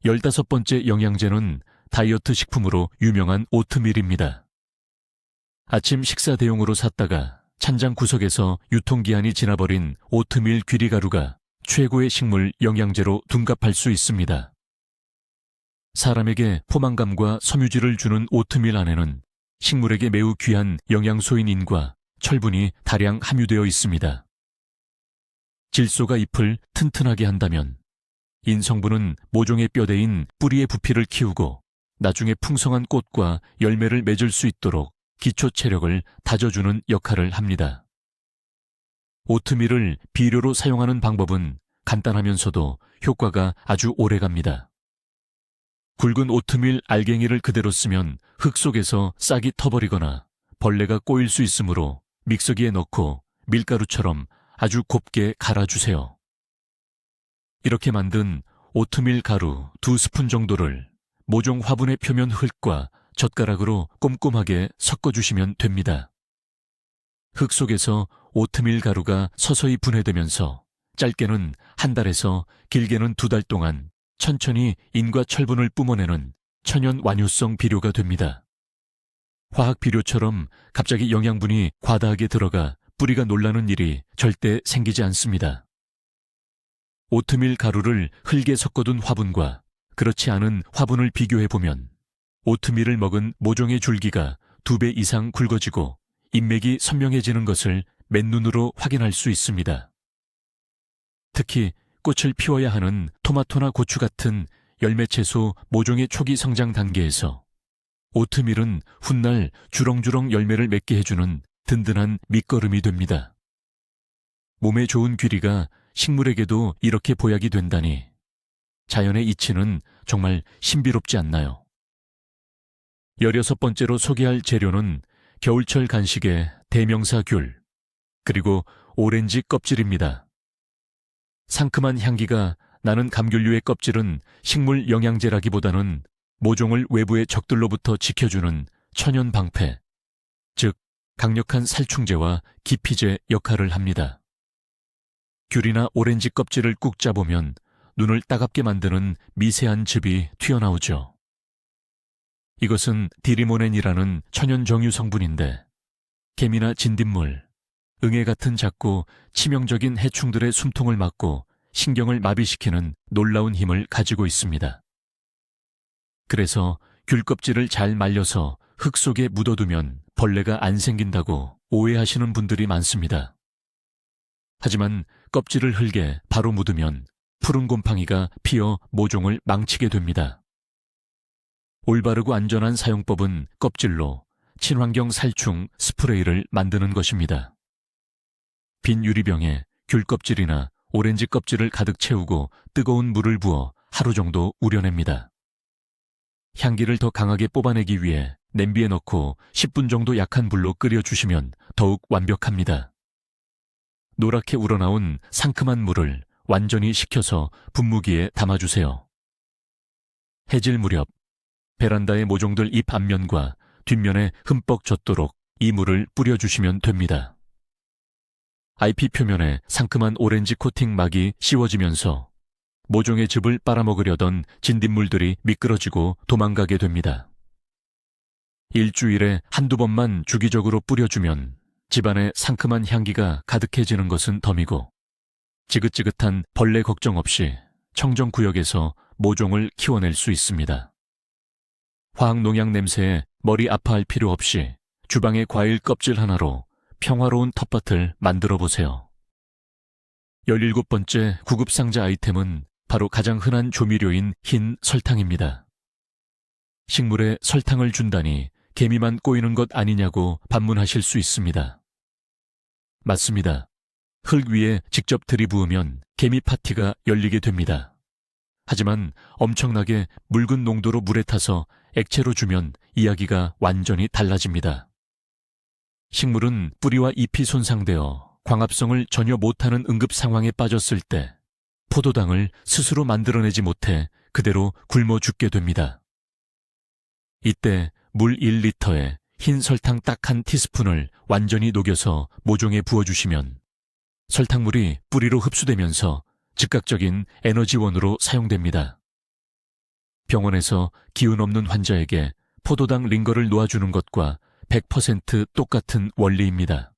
15번째 영양제는 다이어트 식품으로 유명한 오트밀입니다. 아침 식사 대용으로 샀다가 찬장 구석에서 유통기한이 지나버린 오트밀 귀리가루가 최고의 식물 영양제로 둔갑할 수 있습니다. 사람에게 포만감과 섬유질을 주는 오트밀 안에는 식물에게 매우 귀한 영양소인 인과 철분이 다량 함유되어 있습니다. 질소가 잎을 튼튼하게 한다면 인 성분은 모종의 뼈대인 뿌리의 부피를 키우고 나중에 풍성한 꽃과 열매를 맺을 수 있도록 기초 체력을 다져주는 역할을 합니다. 오트밀을 비료로 사용하는 방법은 간단하면서도 효과가 아주 오래갑니다. 굵은 오트밀 알갱이를 그대로 쓰면 흙 속에서 싹이 터버리거나 벌레가 꼬일 수 있으므로 믹서기에 넣고 밀가루처럼 아주 곱게 갈아주세요. 이렇게 만든 오트밀 가루 2스푼 정도를 모종 화분의 표면 흙과 젓가락으로 꼼꼼하게 섞어주시면 됩니다. 흙 속에서 오트밀 가루가 서서히 분해되면서 짧게는 한 달에서 길게는 2달 동안 천천히 인과 철분을 뿜어내는 천연 완효성 비료가 됩니다. 화학 비료처럼 갑자기 영양분이 과다하게 들어가 뿌리가 놀라는 일이 절대 생기지 않습니다. 오트밀 가루를 흙에 섞어둔 화분과 그렇지 않은 화분을 비교해보면 오트밀을 먹은 모종의 줄기가 2배 이상 굵어지고 인맥이 선명해지는 것을 맨눈으로 확인할 수 있습니다. 특히 꽃을 피워야 하는 토마토나 고추 같은 열매채소 모종의 초기 성장 단계에서 오트밀은 훗날 주렁주렁 열매를 맺게 해주는 든든한 밑거름이 됩니다. 몸에 좋은 귀리가 식물에게도 이렇게 보약이 된다니 자연의 이치는 정말 신비롭지 않나요? 16번째로 소개할 재료는 겨울철 간식의 대명사 귤, 그리고 오렌지 껍질입니다. 상큼한 향기가 나는 감귤류의 껍질은 식물 영양제라기보다는 모종을 외부의 적들로부터 지켜주는 천연 방패, 즉 강력한 살충제와 기피제 역할을 합니다. 귤이나 오렌지 껍질을 꾹 짜보면 눈을 따갑게 만드는 미세한 즙이 튀어나오죠. 이것은 디리모넨이라는 천연 정유 성분인데 개미나 진딧물, 응애 같은 작고 치명적인 해충들의 숨통을 막고 신경을 마비시키는 놀라운 힘을 가지고 있습니다. 그래서 귤 껍질을 잘 말려서 흙 속에 묻어두면 벌레가 안 생긴다고 오해하시는 분들이 많습니다. 하지만 껍질을 흙에 바로 묻으면 푸른 곰팡이가 피어 모종을 망치게 됩니다. 올바르고 안전한 사용법은 껍질로 친환경 살충 스프레이를 만드는 것입니다. 빈 유리병에 귤 껍질이나 오렌지 껍질을 가득 채우고 뜨거운 물을 부어 하루 정도 우려냅니다. 향기를 더 강하게 뽑아내기 위해 냄비에 넣고 10분 정도 약한 불로 끓여주시면 더욱 완벽합니다. 노랗게 우러나온 상큼한 물을 완전히 식혀서 분무기에 담아주세요. 해질 무렵 베란다의 모종들 잎 앞면과 뒷면에 흠뻑 젖도록 이 물을 뿌려주시면 됩니다. 잎 표면에 상큼한 오렌지 코팅 막이 씌워지면서 모종의 즙을 빨아먹으려던 진딧물들이 미끄러지고 도망가게 됩니다. 일주일에 한두 번만 주기적으로 뿌려주면 집안에 상큼한 향기가 가득해지는 것은 덤이고 지긋지긋한 벌레 걱정 없이 청정구역에서 모종을 키워낼 수 있습니다. 화학농약 냄새에 머리 아파할 필요 없이 주방의 과일 껍질 하나로 평화로운 텃밭을 만들어 보세요. 17번째 구급상자 아이템은 바로 가장 흔한 조미료인 흰 설탕입니다. 식물에 설탕을 준다니 개미만 꼬이는 것 아니냐고 반문하실 수 있습니다. 맞습니다. 흙 위에 직접 들이부으면 개미 파티가 열리게 됩니다. 하지만 엄청나게 묽은 농도로 물에 타서 액체로 주면 이야기가 완전히 달라집니다. 식물은 뿌리와 잎이 손상되어 광합성을 전혀 못하는 응급 상황에 빠졌을 때 포도당을 스스로 만들어내지 못해 그대로 굶어 죽게 됩니다. 이때 물 1리터에 흰 설탕 딱 한 티스푼을 완전히 녹여서 모종에 부어주시면 설탕물이 뿌리로 흡수되면서 즉각적인 에너지원으로 사용됩니다. 병원에서 기운 없는 환자에게 포도당 링거를 놓아주는 것과 100% 똑같은 원리입니다.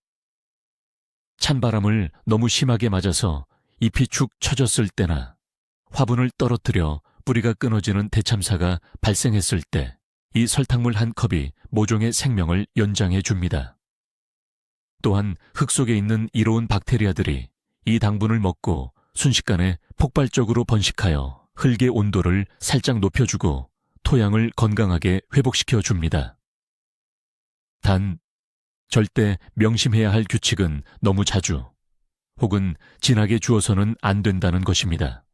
찬바람을 너무 심하게 맞아서 잎이 축 처졌을 때나 화분을 떨어뜨려 뿌리가 끊어지는 대참사가 발생했을 때 이 설탕물 한 컵이 모종의 생명을 연장해 줍니다. 또한 흙 속에 있는 이로운 박테리아들이 이 당분을 먹고 순식간에 폭발적으로 번식하여 흙의 온도를 살짝 높여주고 토양을 건강하게 회복시켜 줍니다. 단, 절대 명심해야 할 규칙은 너무 자주 혹은 진하게 주어서는 안 된다는 것입니다.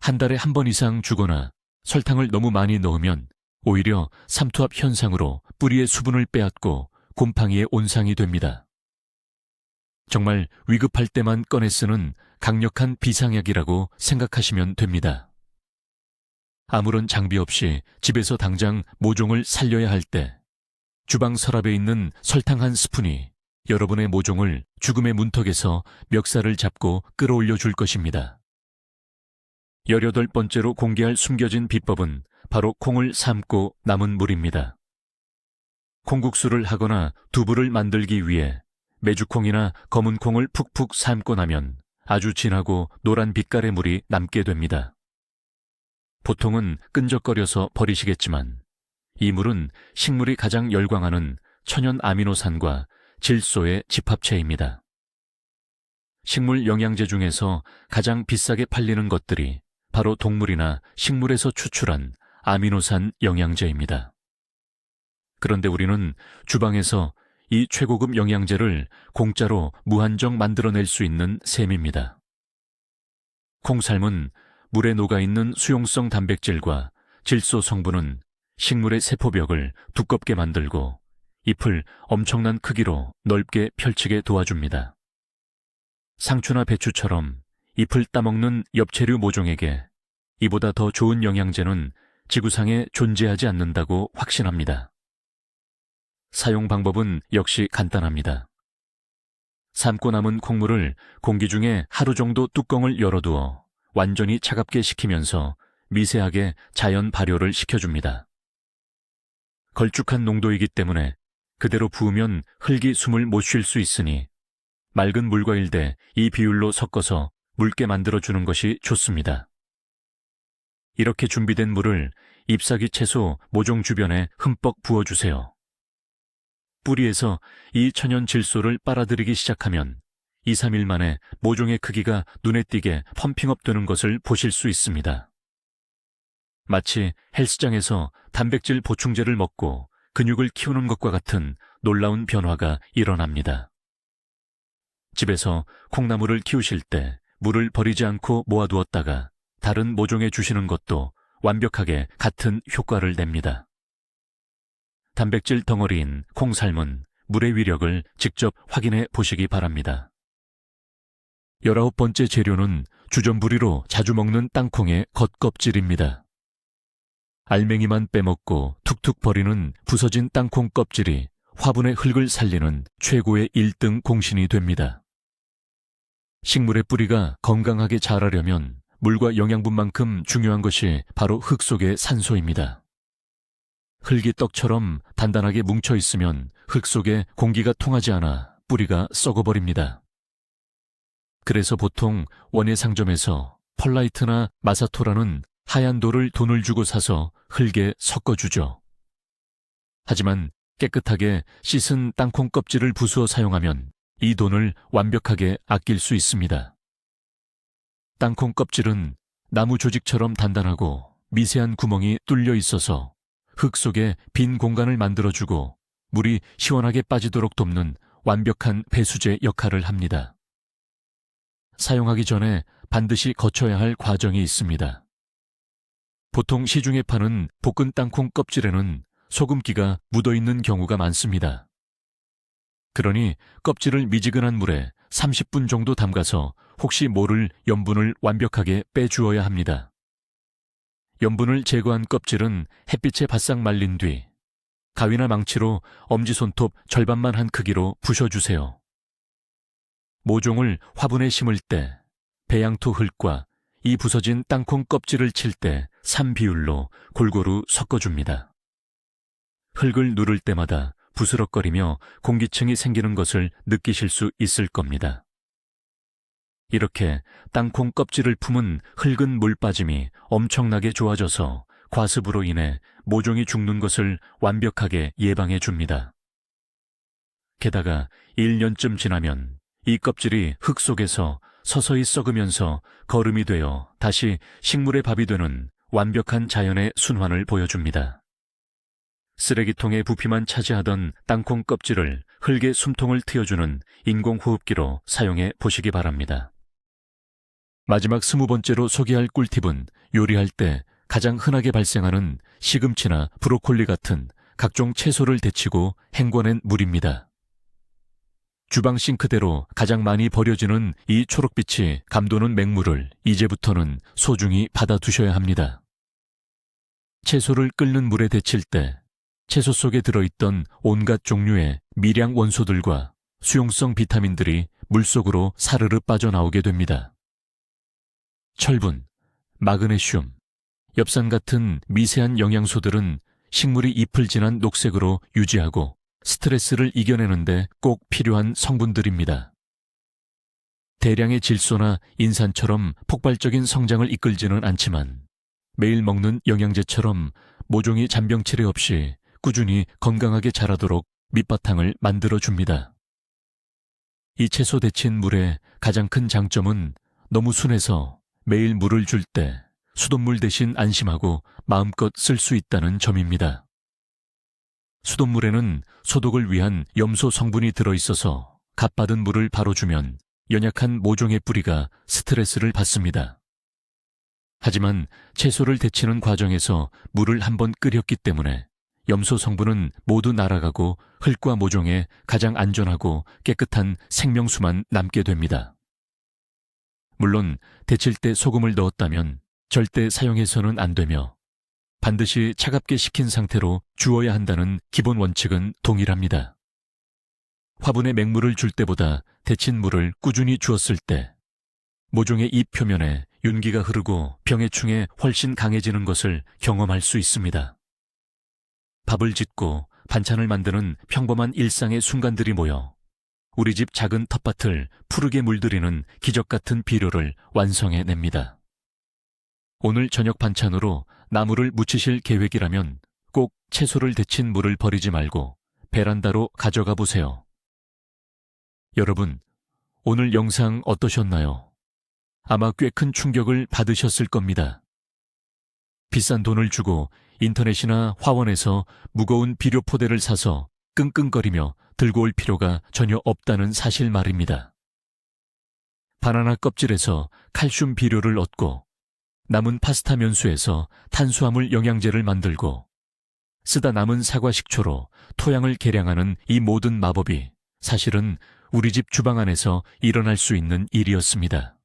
한 달에 한 번 이상 주거나 설탕을 너무 많이 넣으면 오히려 삼투압 현상으로 뿌리의 수분을 빼앗고 곰팡이의 온상이 됩니다. 정말 위급할 때만 꺼내 쓰는 강력한 비상약이라고 생각하시면 됩니다. 아무런 장비 없이 집에서 당장 모종을 살려야 할 때 주방 서랍에 있는 설탕 한 스푼이 여러분의 모종을 죽음의 문턱에서 멱살을 잡고 끌어올려 줄 것입니다. 18번째로 공개할 숨겨진 비법은 바로 콩을 삶고 남은 물입니다. 콩국수를 하거나 두부를 만들기 위해 메주콩이나 검은 콩을 푹푹 삶고 나면 아주 진하고 노란 빛깔의 물이 남게 됩니다. 보통은 끈적거려서 버리시겠지만 이 물은 식물이 가장 열광하는 천연 아미노산과 질소의 집합체입니다. 식물 영양제 중에서 가장 비싸게 팔리는 것들이 바로 동물이나 식물에서 추출한 아미노산 영양제입니다. 그런데 우리는 주방에서 이 최고급 영양제를 공짜로 무한정 만들어낼 수 있는 셈입니다. 콩삶은 물에 녹아있는 수용성 단백질과 질소 성분은 식물의 세포벽을 두껍게 만들고 잎을 엄청난 크기로 넓게 펼치게 도와줍니다. 상추나 배추처럼 잎을 따먹는 엽채류 모종에게 이보다 더 좋은 영양제는 지구상에 존재하지 않는다고 확신합니다. 사용 방법은 역시 간단합니다. 삶고 남은 콩물을 공기 중에 하루 정도 뚜껑을 열어두어 완전히 차갑게 식히면서 미세하게 자연 발효를 시켜줍니다. 걸쭉한 농도이기 때문에 그대로 부으면 흙이 숨을 못 쉴 수 있으니 맑은 물과 일대 이 비율로 섞어서 묽게 만들어주는 것이 좋습니다. 이렇게 준비된 물을 잎사귀 채소 모종 주변에 흠뻑 부어주세요. 뿌리에서 이 천연 질소를 빨아들이기 시작하면 2, 3일 만에 모종의 크기가 눈에 띄게 펌핑업 되는 것을 보실 수 있습니다. 마치 헬스장에서 단백질 보충제를 먹고 근육을 키우는 것과 같은 놀라운 변화가 일어납니다. 집에서 콩나물을 키우실 때 물을 버리지 않고 모아두었다가 다른 모종에 주시는 것도 완벽하게 같은 효과를 냅니다. 단백질 덩어리인 콩삶은 물의 위력을 직접 확인해 보시기 바랍니다. 19번째 재료는 주전부리로 자주 먹는 땅콩의 겉껍질입니다. 알맹이만 빼먹고 툭툭 버리는 부서진 땅콩 껍질이 화분의 흙을 살리는 최고의 1등 공신이 됩니다. 식물의 뿌리가 건강하게 자라려면 물과 영양분만큼 중요한 것이 바로 흙 속의 산소입니다. 흙이 떡처럼 단단하게 뭉쳐 있으면 흙 속에 공기가 통하지 않아 뿌리가 썩어버립니다. 그래서 보통 원예 상점에서 펄라이트나 마사토라는 하얀 돌을 돈을 주고 사서 흙에 섞어주죠. 하지만 깨끗하게 씻은 땅콩 껍질을 부수어 사용하면 이 돈을 완벽하게 아낄 수 있습니다. 땅콩 껍질은 나무 조직처럼 단단하고 미세한 구멍이 뚫려 있어서 흙 속에 빈 공간을 만들어주고 물이 시원하게 빠지도록 돕는 완벽한 배수제 역할을 합니다. 사용하기 전에 반드시 거쳐야 할 과정이 있습니다. 보통 시중에 파는 볶은 땅콩 껍질에는 소금기가 묻어있는 경우가 많습니다. 그러니 껍질을 미지근한 물에 30분 정도 담가서 혹시 모를 염분을 완벽하게 빼주어야 합니다. 염분을 제거한 껍질은 햇빛에 바싹 말린 뒤 가위나 망치로 엄지손톱 절반만 한 크기로 부셔주세요. 모종을 화분에 심을 때 배양토 흙과 이 부서진 땅콩 껍질을 칠 때 3비율로 골고루 섞어줍니다. 흙을 누를 때마다 부스럭거리며 공기층이 생기는 것을 느끼실 수 있을 겁니다. 이렇게 땅콩 껍질을 품은 흙은 물 빠짐이 엄청나게 좋아져서 과습으로 인해 모종이 죽는 것을 완벽하게 예방해 줍니다. 게다가 1년쯤 지나면 이 껍질이 흙 속에서 서서히 썩으면서 거름이 되어 다시 식물의 밥이 되는 완벽한 자연의 순환을 보여줍니다. 쓰레기통의 부피만 차지하던 땅콩 껍질을 흙에 숨통을 트여주는 인공호흡기로 사용해 보시기 바랍니다. 마지막 20번째로 소개할 꿀팁은 요리할 때 가장 흔하게 발생하는 시금치나 브로콜리 같은 각종 채소를 데치고 헹궈낸 물입니다. 주방 싱크대로 가장 많이 버려지는 이 초록빛이 감도는 맹물을 이제부터는 소중히 받아두셔야 합니다. 채소를 끓는 물에 데칠 때 채소 속에 들어있던 온갖 종류의 미량 원소들과 수용성 비타민들이 물속으로 사르르 빠져나오게 됩니다. 철분, 마그네슘, 엽산 같은 미세한 영양소들은 식물이 잎을 진한 녹색으로 유지하고 스트레스를 이겨내는데 꼭 필요한 성분들입니다. 대량의 질소나 인산처럼 폭발적인 성장을 이끌지는 않지만 매일 먹는 영양제처럼 모종이 잔병치레 없이 꾸준히 건강하게 자라도록 밑바탕을 만들어줍니다. 이 채소 데친 물의 가장 큰 장점은 너무 순해서 매일 물을 줄 때 수돗물 대신 안심하고 마음껏 쓸 수 있다는 점입니다. 수돗물에는 소독을 위한 염소 성분이 들어있어서 값 받은 물을 바로 주면 연약한 모종의 뿌리가 스트레스를 받습니다. 하지만 채소를 데치는 과정에서 물을 한번 끓였기 때문에 염소 성분은 모두 날아가고 흙과 모종에 가장 안전하고 깨끗한 생명수만 남게 됩니다. 물론 데칠 때 소금을 넣었다면 절대 사용해서는 안 되며 반드시 차갑게 식힌 상태로 주어야 한다는 기본 원칙은 동일합니다. 화분에 맹물을 줄 때보다 데친 물을 꾸준히 주었을 때 모종의 잎 표면에 윤기가 흐르고 병해충에 훨씬 강해지는 것을 경험할 수 있습니다. 밥을 짓고 반찬을 만드는 평범한 일상의 순간들이 모여 우리 집 작은 텃밭을 푸르게 물들이는 기적 같은 비료를 완성해냅니다. 오늘 저녁 반찬으로 나물을 무치실 계획이라면 꼭 채소를 데친 물을 버리지 말고 베란다로 가져가 보세요. 여러분, 오늘 영상 어떠셨나요? 아마 꽤 큰 충격을 받으셨을 겁니다. 비싼 돈을 주고 인터넷이나 화원에서 무거운 비료 포대를 사서 끙끙거리며 들고 올 필요가 전혀 없다는 사실 말입니다. 바나나 껍질에서 칼슘 비료를 얻고 남은 파스타 면수에서 탄수화물 영양제를 만들고 쓰다 남은 사과 식초로 토양을 개량하는 이 모든 마법이 사실은 우리 집 주방 안에서 일어날 수 있는 일이었습니다.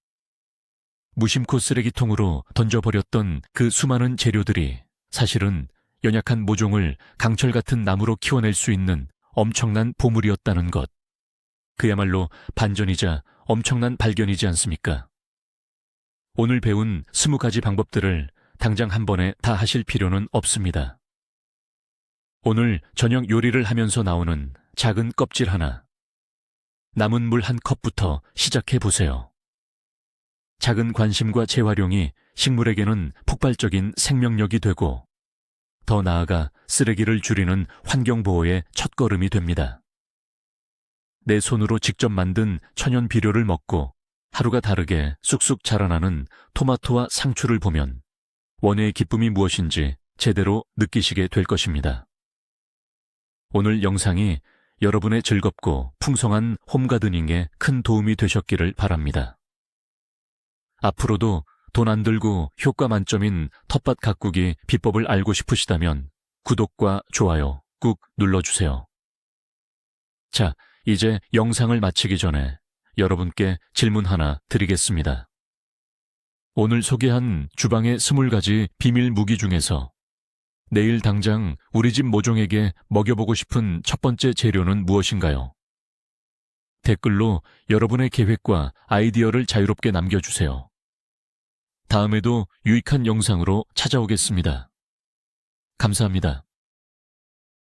무심코 쓰레기통으로 던져버렸던 그 수많은 재료들이 사실은 연약한 모종을 강철 같은 나무로 키워낼 수 있는 엄청난 보물이었다는 것. 그야말로 반전이자 엄청난 발견이지 않습니까? 오늘 배운 20가지 방법들을 당장 한 번에 다 하실 필요는 없습니다. 오늘 저녁 요리를 하면서 나오는 작은 껍질 하나, 남은 물 한 컵부터 시작해 보세요. 작은 관심과 재활용이 식물에게는 폭발적인 생명력이 되고 더 나아가 쓰레기를 줄이는 환경보호의 첫걸음이 됩니다. 내 손으로 직접 만든 천연 비료를 먹고 하루가 다르게 쑥쑥 자라나는 토마토와 상추를 보면 원예의 기쁨이 무엇인지 제대로 느끼시게 될 것입니다. 오늘 영상이 여러분의 즐겁고 풍성한 홈가드닝에 큰 도움이 되셨기를 바랍니다. 앞으로도 돈 안 들고 효과 만점인 텃밭 가꾸기 비법을 알고 싶으시다면 구독과 좋아요 꾹 눌러주세요. 자, 이제 영상을 마치기 전에 여러분께 질문 하나 드리겠습니다. 오늘 소개한 주방의 20가지 비밀 무기 중에서 내일 당장 우리 집 모종에게 먹여보고 싶은 첫 번째 재료는 무엇인가요? 댓글로 여러분의 계획과 아이디어를 자유롭게 남겨주세요. 다음에도 유익한 영상으로 찾아오겠습니다. 감사합니다.